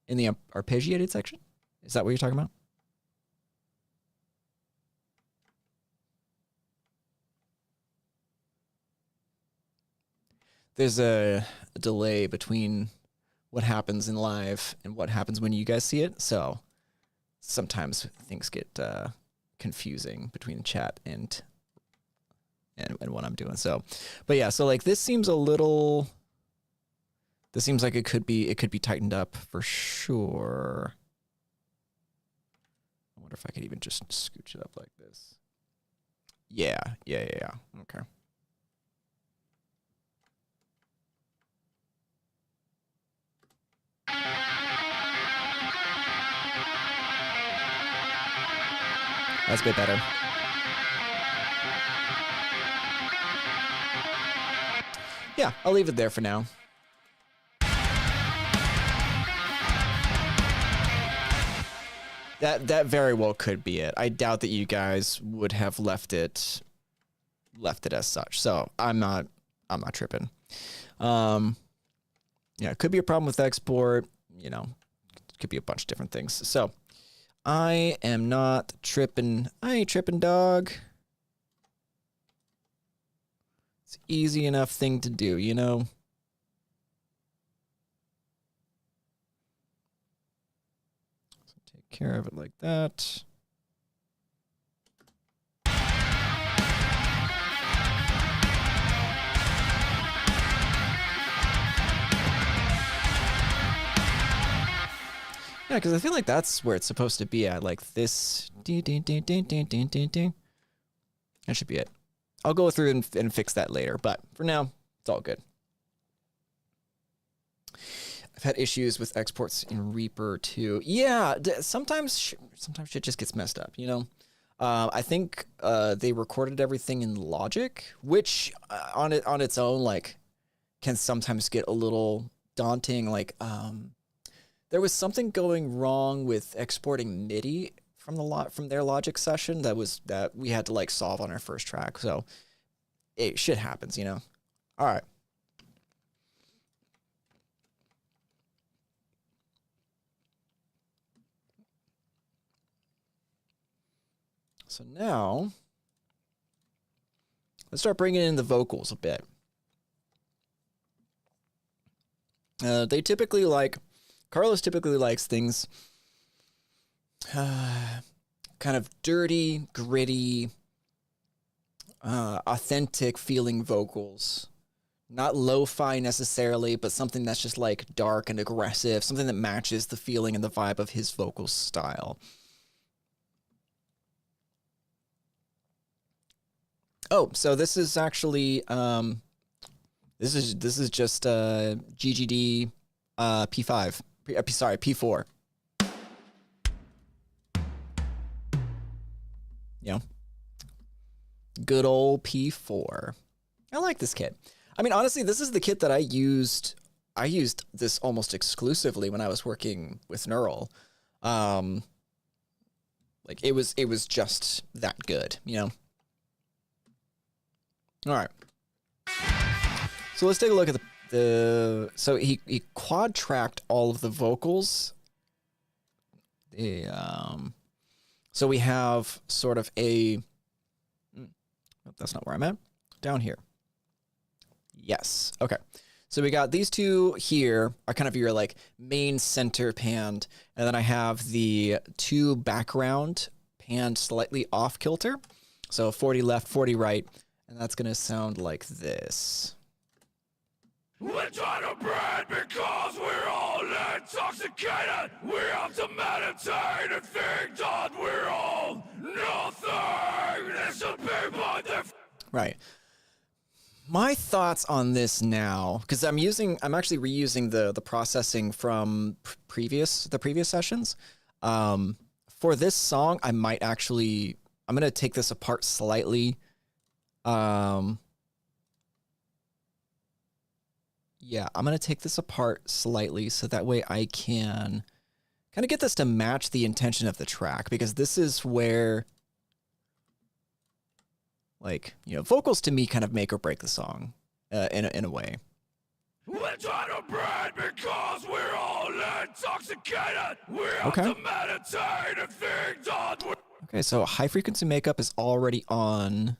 in the arpeggiated section. Is that what you're talking about? There's a delay between what happens in live and what happens when you guys see it. So sometimes things get confusing between chat and what I'm doing. So, but yeah, so like this seems a little, this seems like it could be tightened up for sure. I wonder if I could even just scooch it up like this. Yeah. Okay. That's a bit better. Yeah, I'll leave it there for now. That very well could be it. I doubt that you guys would have left it as such. So I'm not tripping. Yeah, it could be a problem with export, you know, it could be a bunch of different things. So I am not tripping. I ain't tripping, dog. It's an easy enough thing to do, you know? So take care of it like that. Yeah, because I feel like that's where it's supposed to be at, like this. That should be it. I'll go through and fix that later, but for now, it's all good. I've had issues with exports in Reaper too. Yeah, sometimes shit just gets messed up, you know? I think they recorded everything in Logic, which on its own, like, can sometimes get a little daunting, like, there was something going wrong with exporting MIDI from their Logic session that we had to like solve on our first track. So shit happens, you know. All right. So now let's start bringing in the vocals a bit. Carlos typically likes things kind of dirty, gritty, authentic feeling vocals. Not lo-fi necessarily, but something that's just like dark and aggressive, something that matches the feeling and the vibe of his vocal style. Oh, so this is actually this is just GGD P5. Sorry, P4. You know, good old P4. I like this kit. I mean, honestly, this is the kit that I used. I used this almost exclusively when I was working with Neural. Like it was just that good, you know. All right. So let's take a look at the so he quad tracked all of the vocals. So we have sort of a that's not where I'm at. Down here. Yes. Okay. So we got these two here are kind of your like main center panned, and then I have the two background panned slightly off kilter. So 40 left, 40 right, and that's gonna sound like this. We're trying to breed because we're all intoxicated. We have to meditate and think that we're all nothing. This should be my Right. My thoughts on this now, because I'm actually reusing the processing from the previous sessions. For this song, I'm gonna take this apart slightly. Yeah, I'm gonna take this apart slightly so that way I can kind of get this to match the intention of the track, because this is where, like, you know, vocals to me kind of make or break the song in a way. We're trying to breed because we're all intoxicated. We have to meditate and think that we're... Okay, so high frequency makeup is already on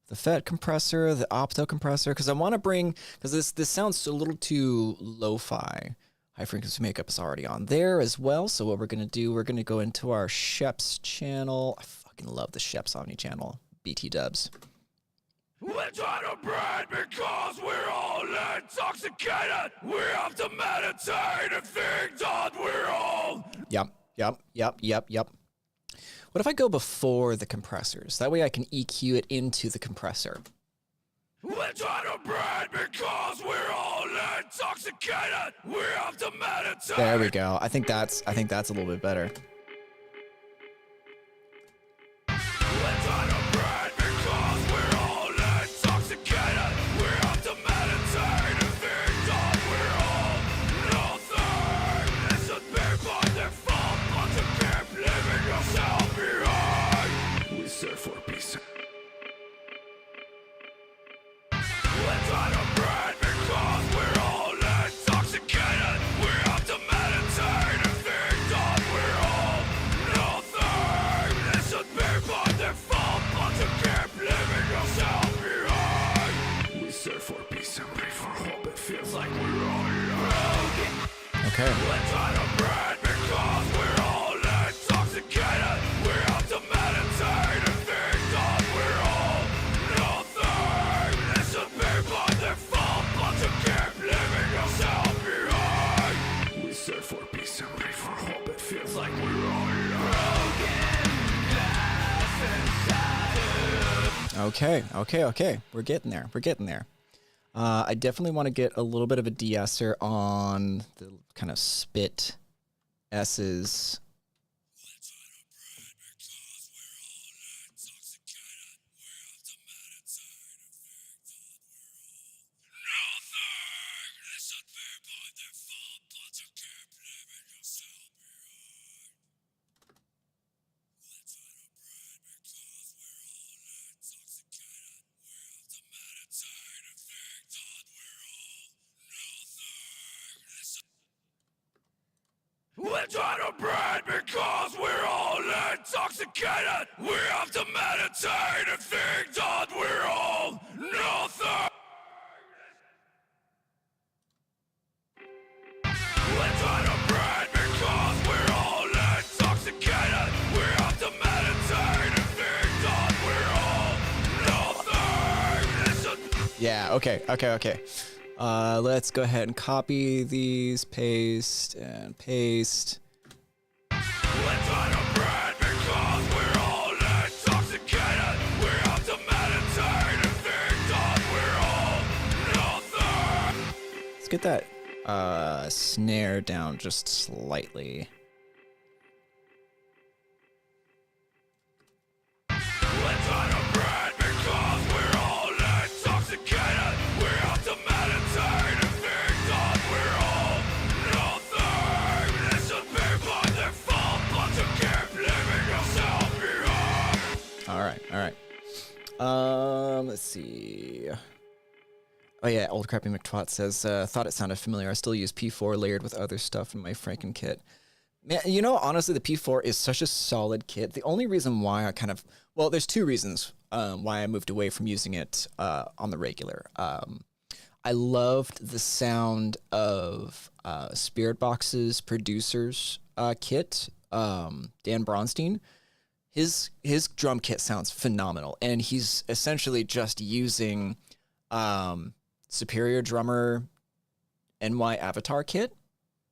the FET compressor, the opto compressor, because I want to bring, because this sounds a little too lo-fi. High frequency makeup is already on there as well. So what we're gonna do, we're gonna go into our Sheps channel. I fucking love the Sheps Omni channel. BT dubs. We're trying to breed because we're all intoxicated. We have to meditate and think that we're all... Yep. What if I go before the compressors? That way I can EQ it into the compressor. We're trying to breed because we're all intoxicated. We have to meditate. There we go. I think that's a little bit better. We're trying to breed because we're all intoxicated. We have to meditate and think that we're all nothing. This should be by default, but you keep leaving yourself behind. We search for peace. We're trying to breed because we're all intoxicated. We have to meditate and think that we're all nothing. This should be by default, but you keep leaving yourself behind. We search for peace and pray for hope. It feels like we're all broken. Okay. We're trying to breed because we're all intoxicated. We have to meditate and think that we're all nothing. This should be by default, but you keep leaving yourself behind. We search for peace and pray for hope. It feels like we're all broken glass inside. Okay. We're getting there. I definitely want to get a little bit of a de-esser on the kind of spit S's. We're trying to breed because we're all intoxicated. We have to meditate and think that we're all nothing. We're trying to breed because we're all intoxicated. We have Yeah, okay. Let's go ahead and copy these, paste, and paste. Let's on a bread because we're all intoxicated. We have to meditate and think that we're all nothing. Let's get that snare down just slightly. Let's on a bread because we're all intoxicated. We have to meditate and think that we're all nothing. This should be by default, but you keep leaving yourself behind. All right. Let's see. Oh yeah, old crappy McTwat says, thought it sounded familiar. I still use P4 layered with other stuff in my Franken kit. Man, you know, honestly, the P4 is such a solid kit. The only reason why I there's two reasons why I moved away from using it on the regular. I loved the sound of Spirit Box's producer's kit, Dan Bronstein. His drum kit sounds phenomenal, and he's essentially just using Superior Drummer NY Avatar kit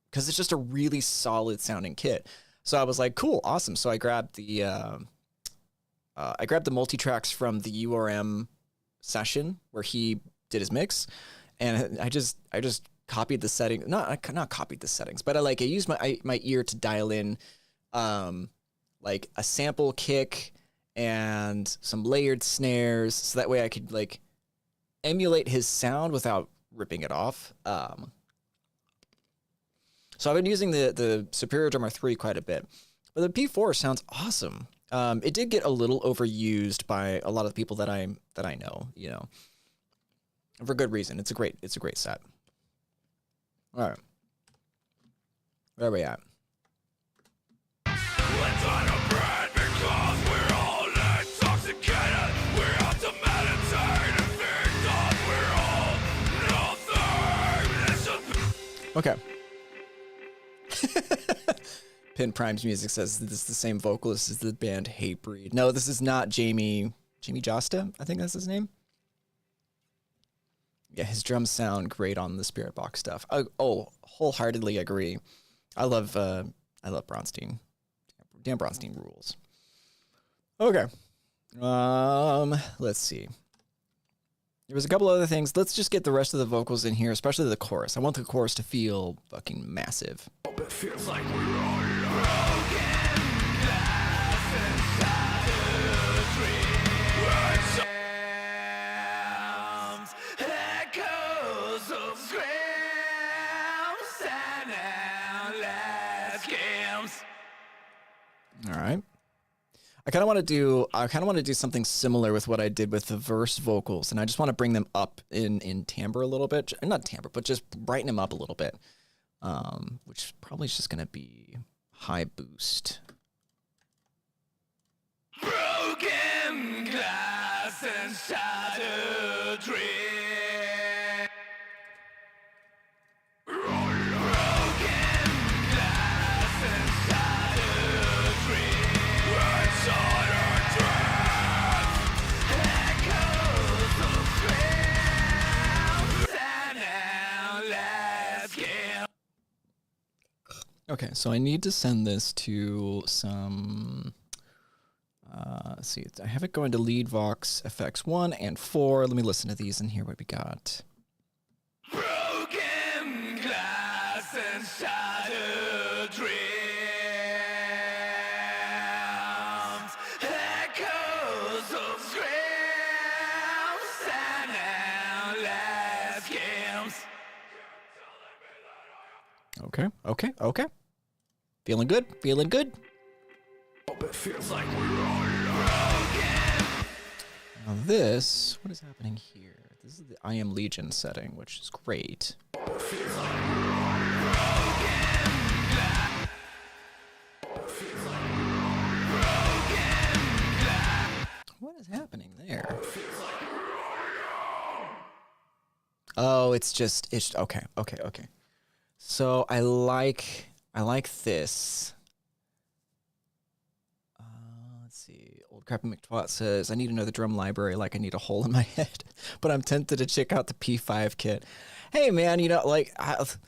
because it's just a really solid sounding kit. So I was like, cool, awesome. So I grabbed the multi-tracks from the URM session where he did his mix, and I just copied the setting, not copied the settings, but I used my ear to dial in like a sample kick and some layered snares, so that way I could like emulate his sound without ripping it off. So I've been using the Superior Drummer 3 quite a bit, but the P4 sounds awesome. It did get a little overused by a lot of the people that I know, you know, for good reason. It's a great set. All right, where are we at? Let's on a bread because we're all intoxicated. We have to meditate and think that we're all nothing. This should be Okay. Pin Prime's music says this is the same vocalist as the band Hatebreed. No, this is not Jamie Josta, I think that's his name. Yeah, his drums sound great on the Spirit Box stuff. Wholeheartedly agree. I love Bronstein. Dan Bronstein rules. Okay. Let's see. There was a couple other things. Let's just get the rest of the vocals in here, especially the chorus. I want the chorus to feel fucking massive. It feels like we're all broken glass and shattered dreams. Echoes of screams and endless games. All right. I kind of want to do something similar with what I did with the verse vocals, and I just want to bring them up in timbre a little bit. Not timbre, but just brighten them up a little bit. Which probably is just going to be high boost. Broken glass and shattered dreams. Broken glass and shattered dreams. Shattered dreams. Echoes of screams and endless games. Okay, so I need to send this to some. Let's see, I have it going to Leadvox FX1 and 4. Let me listen to these and hear what we got. Broken glass and shattered dreams. Echoes of screams and endless games. Okay. Feeling good? It feels like we're all broken. Now this, what is happening here? This is the I Am Legion setting, which is great. It feels like we're all broken. It feels like we're all broken. What is happening there? Oh, it's okay. So I like this. Let's see, Old Crappy McTwat says, I need another drum library like I need a hole in my head, but I'm tempted to check out the P5 kit. Hey, man, you know, like, I've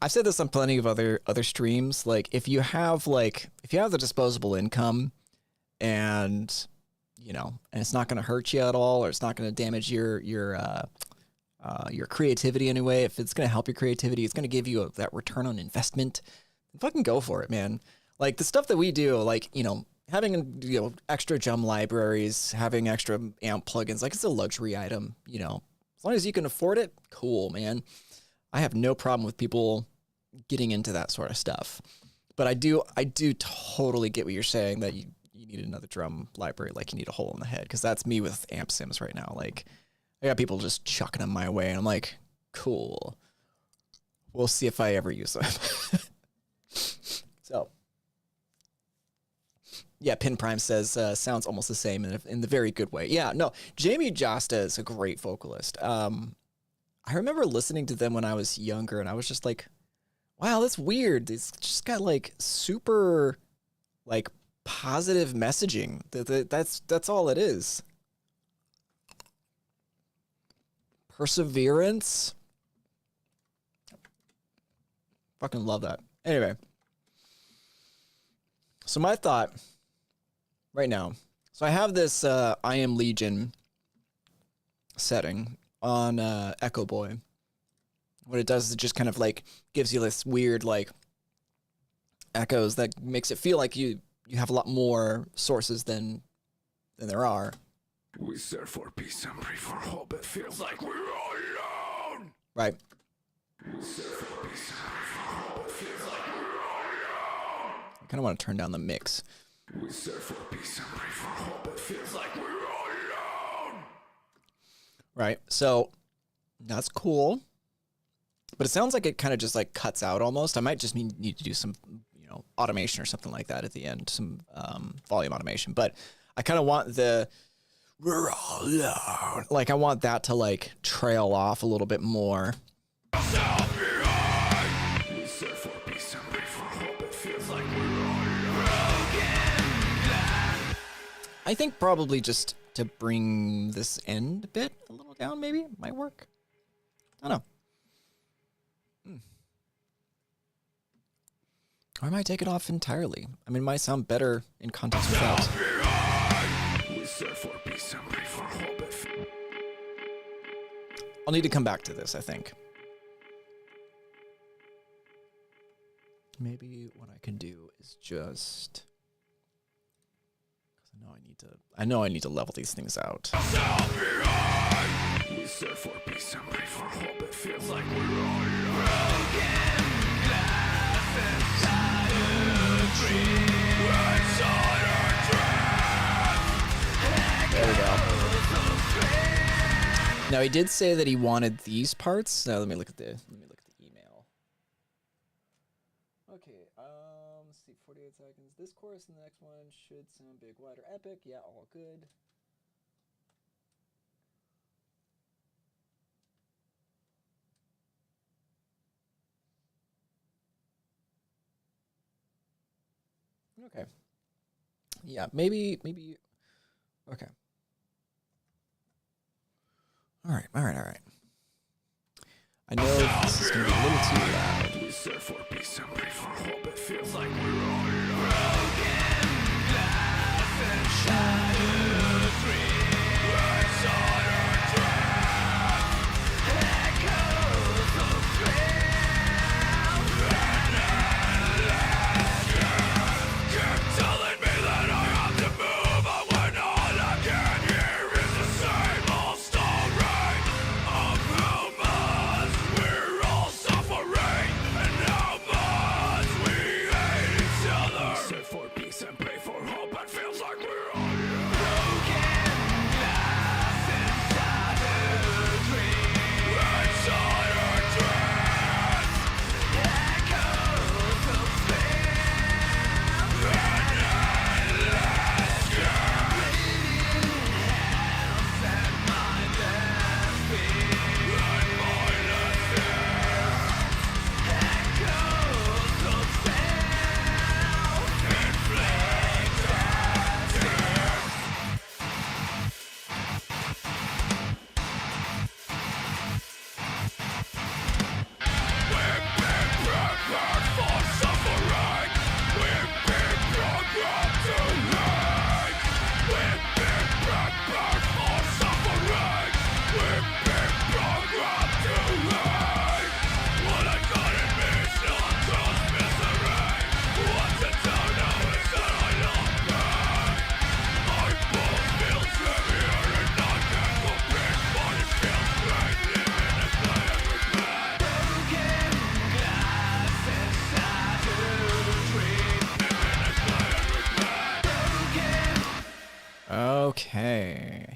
said this on plenty of other streams. Like, if you have the disposable income and, you know, and it's not going to hurt you at all, or it's not going to damage your creativity anyway, if it's going to help your creativity, it's going to give you that return on investment, fucking go for it, man. Like, the stuff that we do, like, you know, having, you know, extra drum libraries, having extra amp plugins, like, it's a luxury item, you know. As long as you can afford it, cool, man. I have no problem with people getting into that sort of stuff. But I do totally get what you're saying, that you need another drum library like you need a hole in the head, because that's me with amp sims right now. Like, I got people just chucking them my way, and I'm like, cool. We'll see if I ever use them. So, yeah, Pin Prime says, sounds almost the same in the very good way. Yeah, no, Jamie Josta is a great vocalist. I remember listening to them when I was younger, and I was just like, wow, that's weird. It's just got, like, super, like, positive messaging. That's all it is. Perseverance. Fucking love that. Anyway. So my thought right now. So I have this I Am Legion setting on Echo Boy. What it does is it just kind of like gives you this weird like echoes that makes it feel like you have a lot more sources than there are. We search for peace and pray for hope. It feels like we're all alone. Right. We search for peace and pray for hope. It feels like we're all alone. I kind of want to turn down the mix. We search for peace and pray for hope. It feels like we're all alone. Right. So that's cool. But it sounds like it kind of just like cuts out almost. I might just need to do some, you know, automation or something like that at the end, some volume automation. But I kind of want the we're all alone. Like, I want that to like trail off a little bit more. We search for peace and pray for hope. It feels like we're all broken. I think probably just to bring this end bit a little down, maybe might work. I don't know. Or I might take it off entirely. I mean, it might sound better in context without. We search for peace and pray for hope. I'll need to come back to this, I think. Maybe what I can do is just, because I know I need to level these things out. We search for peace and pray for hope. It feels like we're all broken. There we go. Now he did say that he wanted these parts. Now let me look at the email. Okay, let's see, 48 seconds. This chorus and the next one should sound big, wider, epic. Yeah, all good. Okay. Yeah, maybe. Okay. All right. I know this is going to be a little too loud. We search for peace and pray for hope. It feels like we're all broken. Glass and shattered dreams. Words on our track. Echoes of dreams. Keep telling me that I have to move, but when all I can hear is the same old story of how much we're all suffering and how much we hate each other. We search for peace and pray for hope. It feels like we're all alone.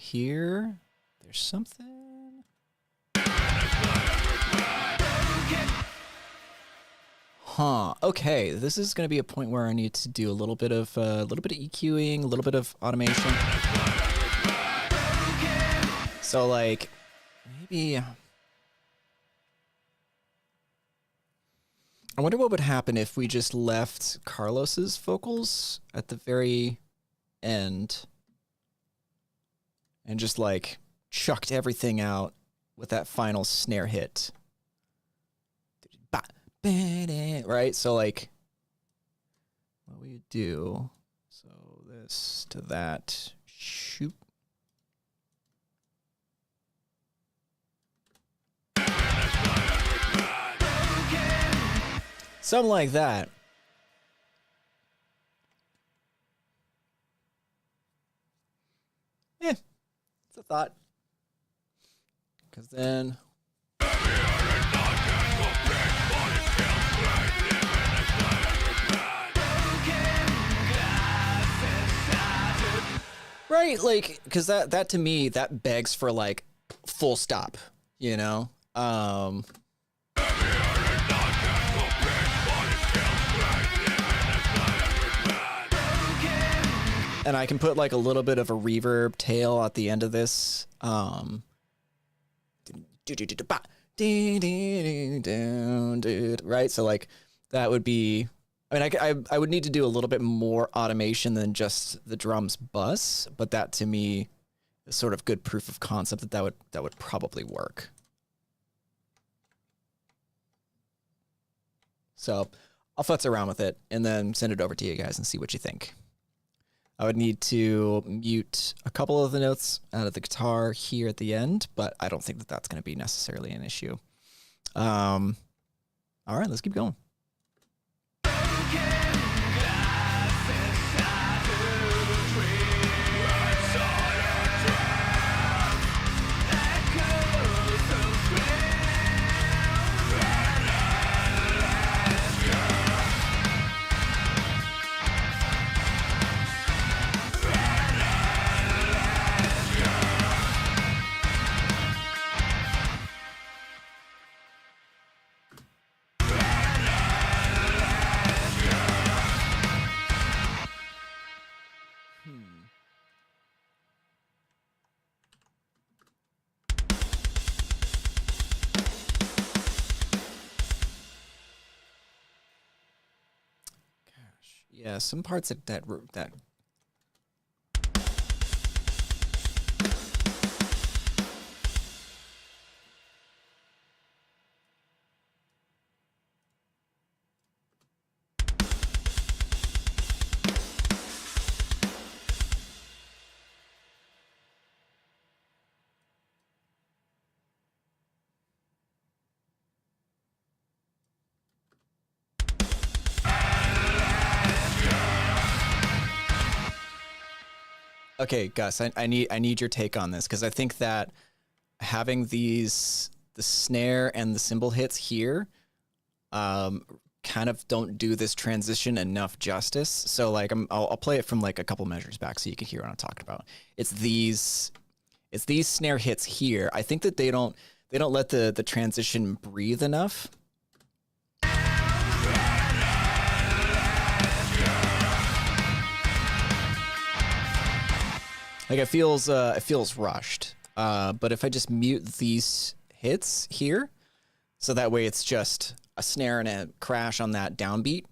here. There's something. Huh. Okay, this is going to be a point where I need to do a little bit of EQing, a little bit of automation. So like maybe I wonder what would happen if we just left Carlos's vocals at the very end and just like chucked everything out with that final snare hit. Right? So like what we do, so this to that, shoot. Something like that. Yeah, it's a thought. Because then... Right, like, because that to me, that begs for, like, full stop, you know? And I can put, like, a little bit of a reverb tail at the end of this. Right? So, like, that would be... I mean, I would need to do a little bit more automation than just the drums bus, but that to me is sort of good proof of concept that would probably work. So I'll futz around with it and then send it over to you guys and see what you think. I would need to mute a couple of the notes out of the guitar here at the end, but I don't think that that's going to be necessarily an issue. All right, let's keep going. Yeah, some parts that Okay, Gus, I need your take on this because I think that having the snare and the cymbal hits here kind of don't do this transition enough justice. So like I'll play it from like a couple measures back so you can hear what I'm talking about. It's these snare hits here. I think that they don't let the transition breathe enough. Like it feels rushed. But if I just mute these hits here, so that way it's just a snare and a crash on that downbeat.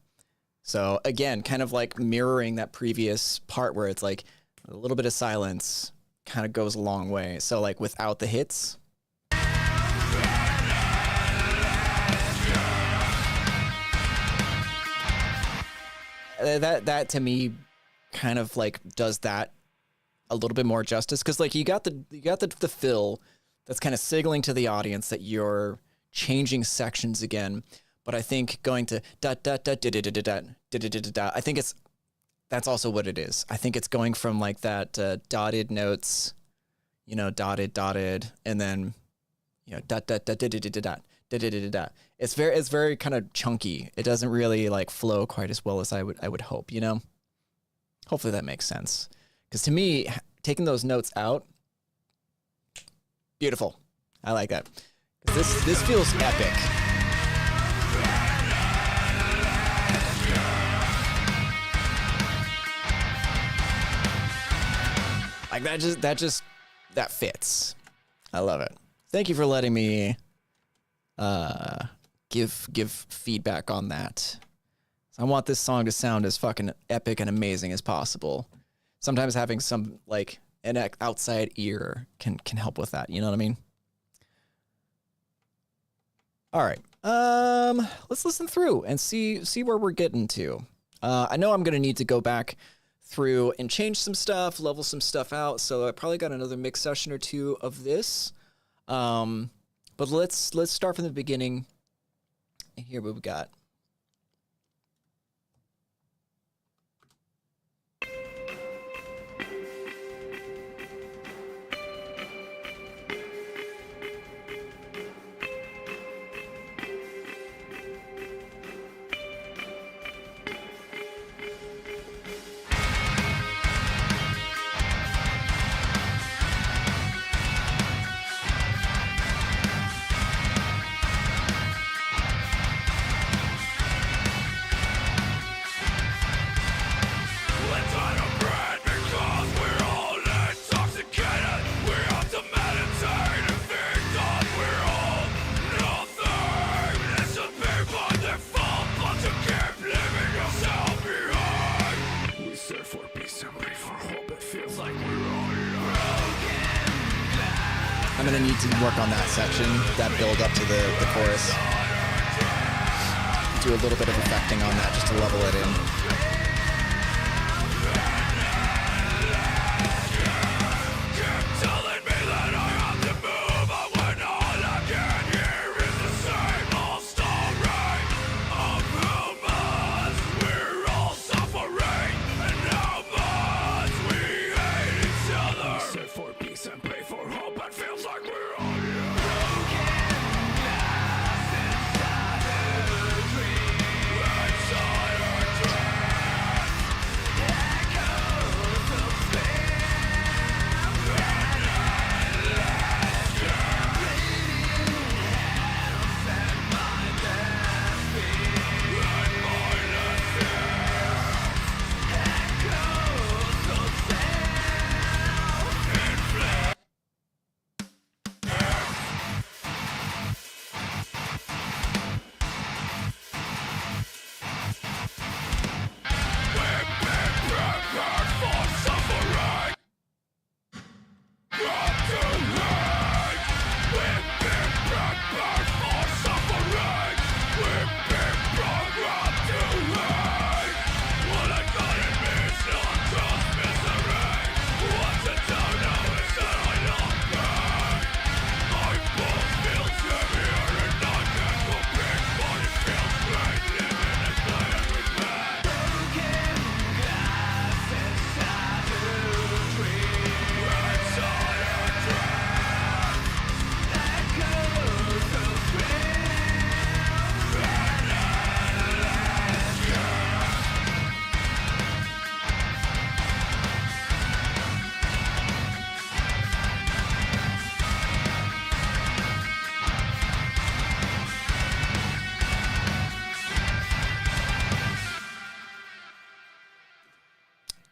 So again, kind of like mirroring that previous part where it's like a little bit of silence kind of goes a long way. So like without the hits. That to me kind of like does that a little bit more justice, because like you got the fill that's kind of signaling to the audience that you're changing sections again. But I think going to da da da da da da da da da da, I think that's also what it is. I think it's going from like that dotted notes, you know, dotted, and then you know da da da da da da da da da da da. It's very kind of chunky. It doesn't really like flow quite as well as I would hope. You know, hopefully that makes sense. Because to me, taking those notes out Beautiful. I like that. This feels epic. Like that fits. I love it. Thank you for letting me give feedback on that. I want this song to sound as fucking epic and amazing as possible. Sometimes having some like an outside ear can help with that. You know what I mean? All right. Let's listen through and see where we're getting to. I know I'm gonna need to go back through and change some stuff, level some stuff out. So I probably got another mix session or two of this. But let's start from the beginning and hear what we got. Let's on a bread because we're all intoxicated. We're out to meditate and think that we're all nothing. It's a paper that falls, but you keep leaving yourself behind. We search for peace and pray for hope. It feels like we're all broken. I'm gonna need to work on that section, that build up to the chorus. Do a little bit of effecting on that just to level it in. Telling me that I have to move, but when all I can hear is the same old story of how much we're all suffering and how much we hate each other. We search for peace and pray for hope. It feels like we're all broken glass inside a dream. Inside a dream. Echoes of space.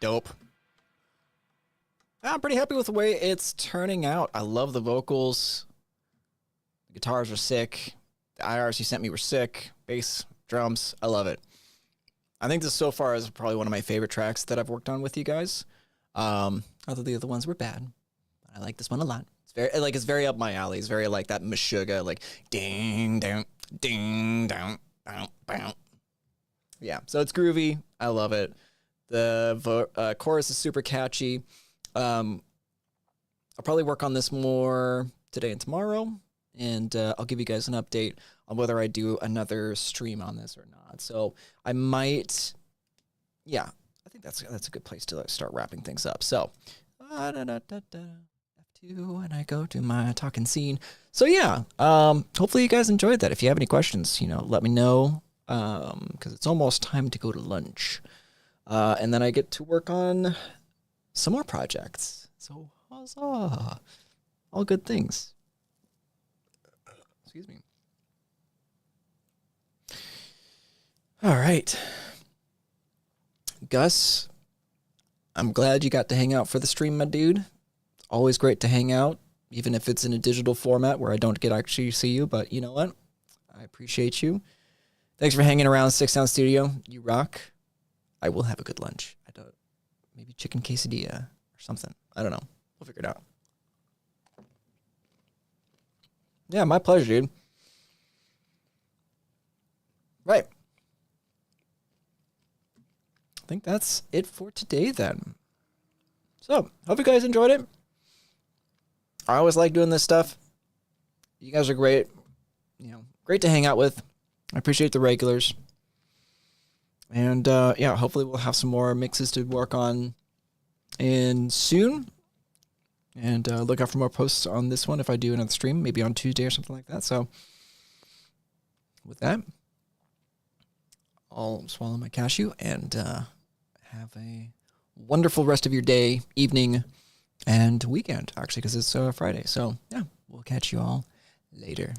Dope. I'm pretty happy with the way it's turning out. I love the vocals. The guitars are sick. The IRs you sent me were sick. Bass, drums, I love it. I think this so far is probably one of my favorite tracks that I've worked on with you guys. Although the other ones were bad. I like this one a lot. It's very up my alley. It's very like that Meshuggah, like ding down, bow, bow. Yeah, so it's groovy. I love it. The chorus is super catchy. I'll probably work on this more today and tomorrow, and I'll give you guys an update on whether I do another stream on this or not. So I might, yeah, I think that's a good place to start wrapping things up. So, F2, and I go to my talking scene. So yeah, hopefully you guys enjoyed that. If you have any questions, let me know, because it's almost time to go to lunch. And then I get to work on some more projects. So huzzah. All good things. Excuse me. All right. Gus, I'm glad you got to hang out for the stream, my dude. It's always great to hang out, even if it's in a digital format where I don't get to actually see you. But you know what? I appreciate you. Thanks for hanging around 6 Sound Studio. You rock. I will have a good lunch. Maybe chicken quesadilla or something. I don't know. We'll figure it out. Yeah, my pleasure, dude. Right. I think that's it for today then. So, hope you guys enjoyed it. I always like doing this stuff. You guys are great. Great to hang out with. I appreciate the regulars. And yeah, hopefully we'll have some more mixes to work on in soon. And look out for more posts on this one if I do another stream, maybe on Tuesday or something like that. So with that, I'll swallow my cashew and have a wonderful rest of your day, evening, and weekend, actually, because it's Friday. So yeah, we'll catch you all later.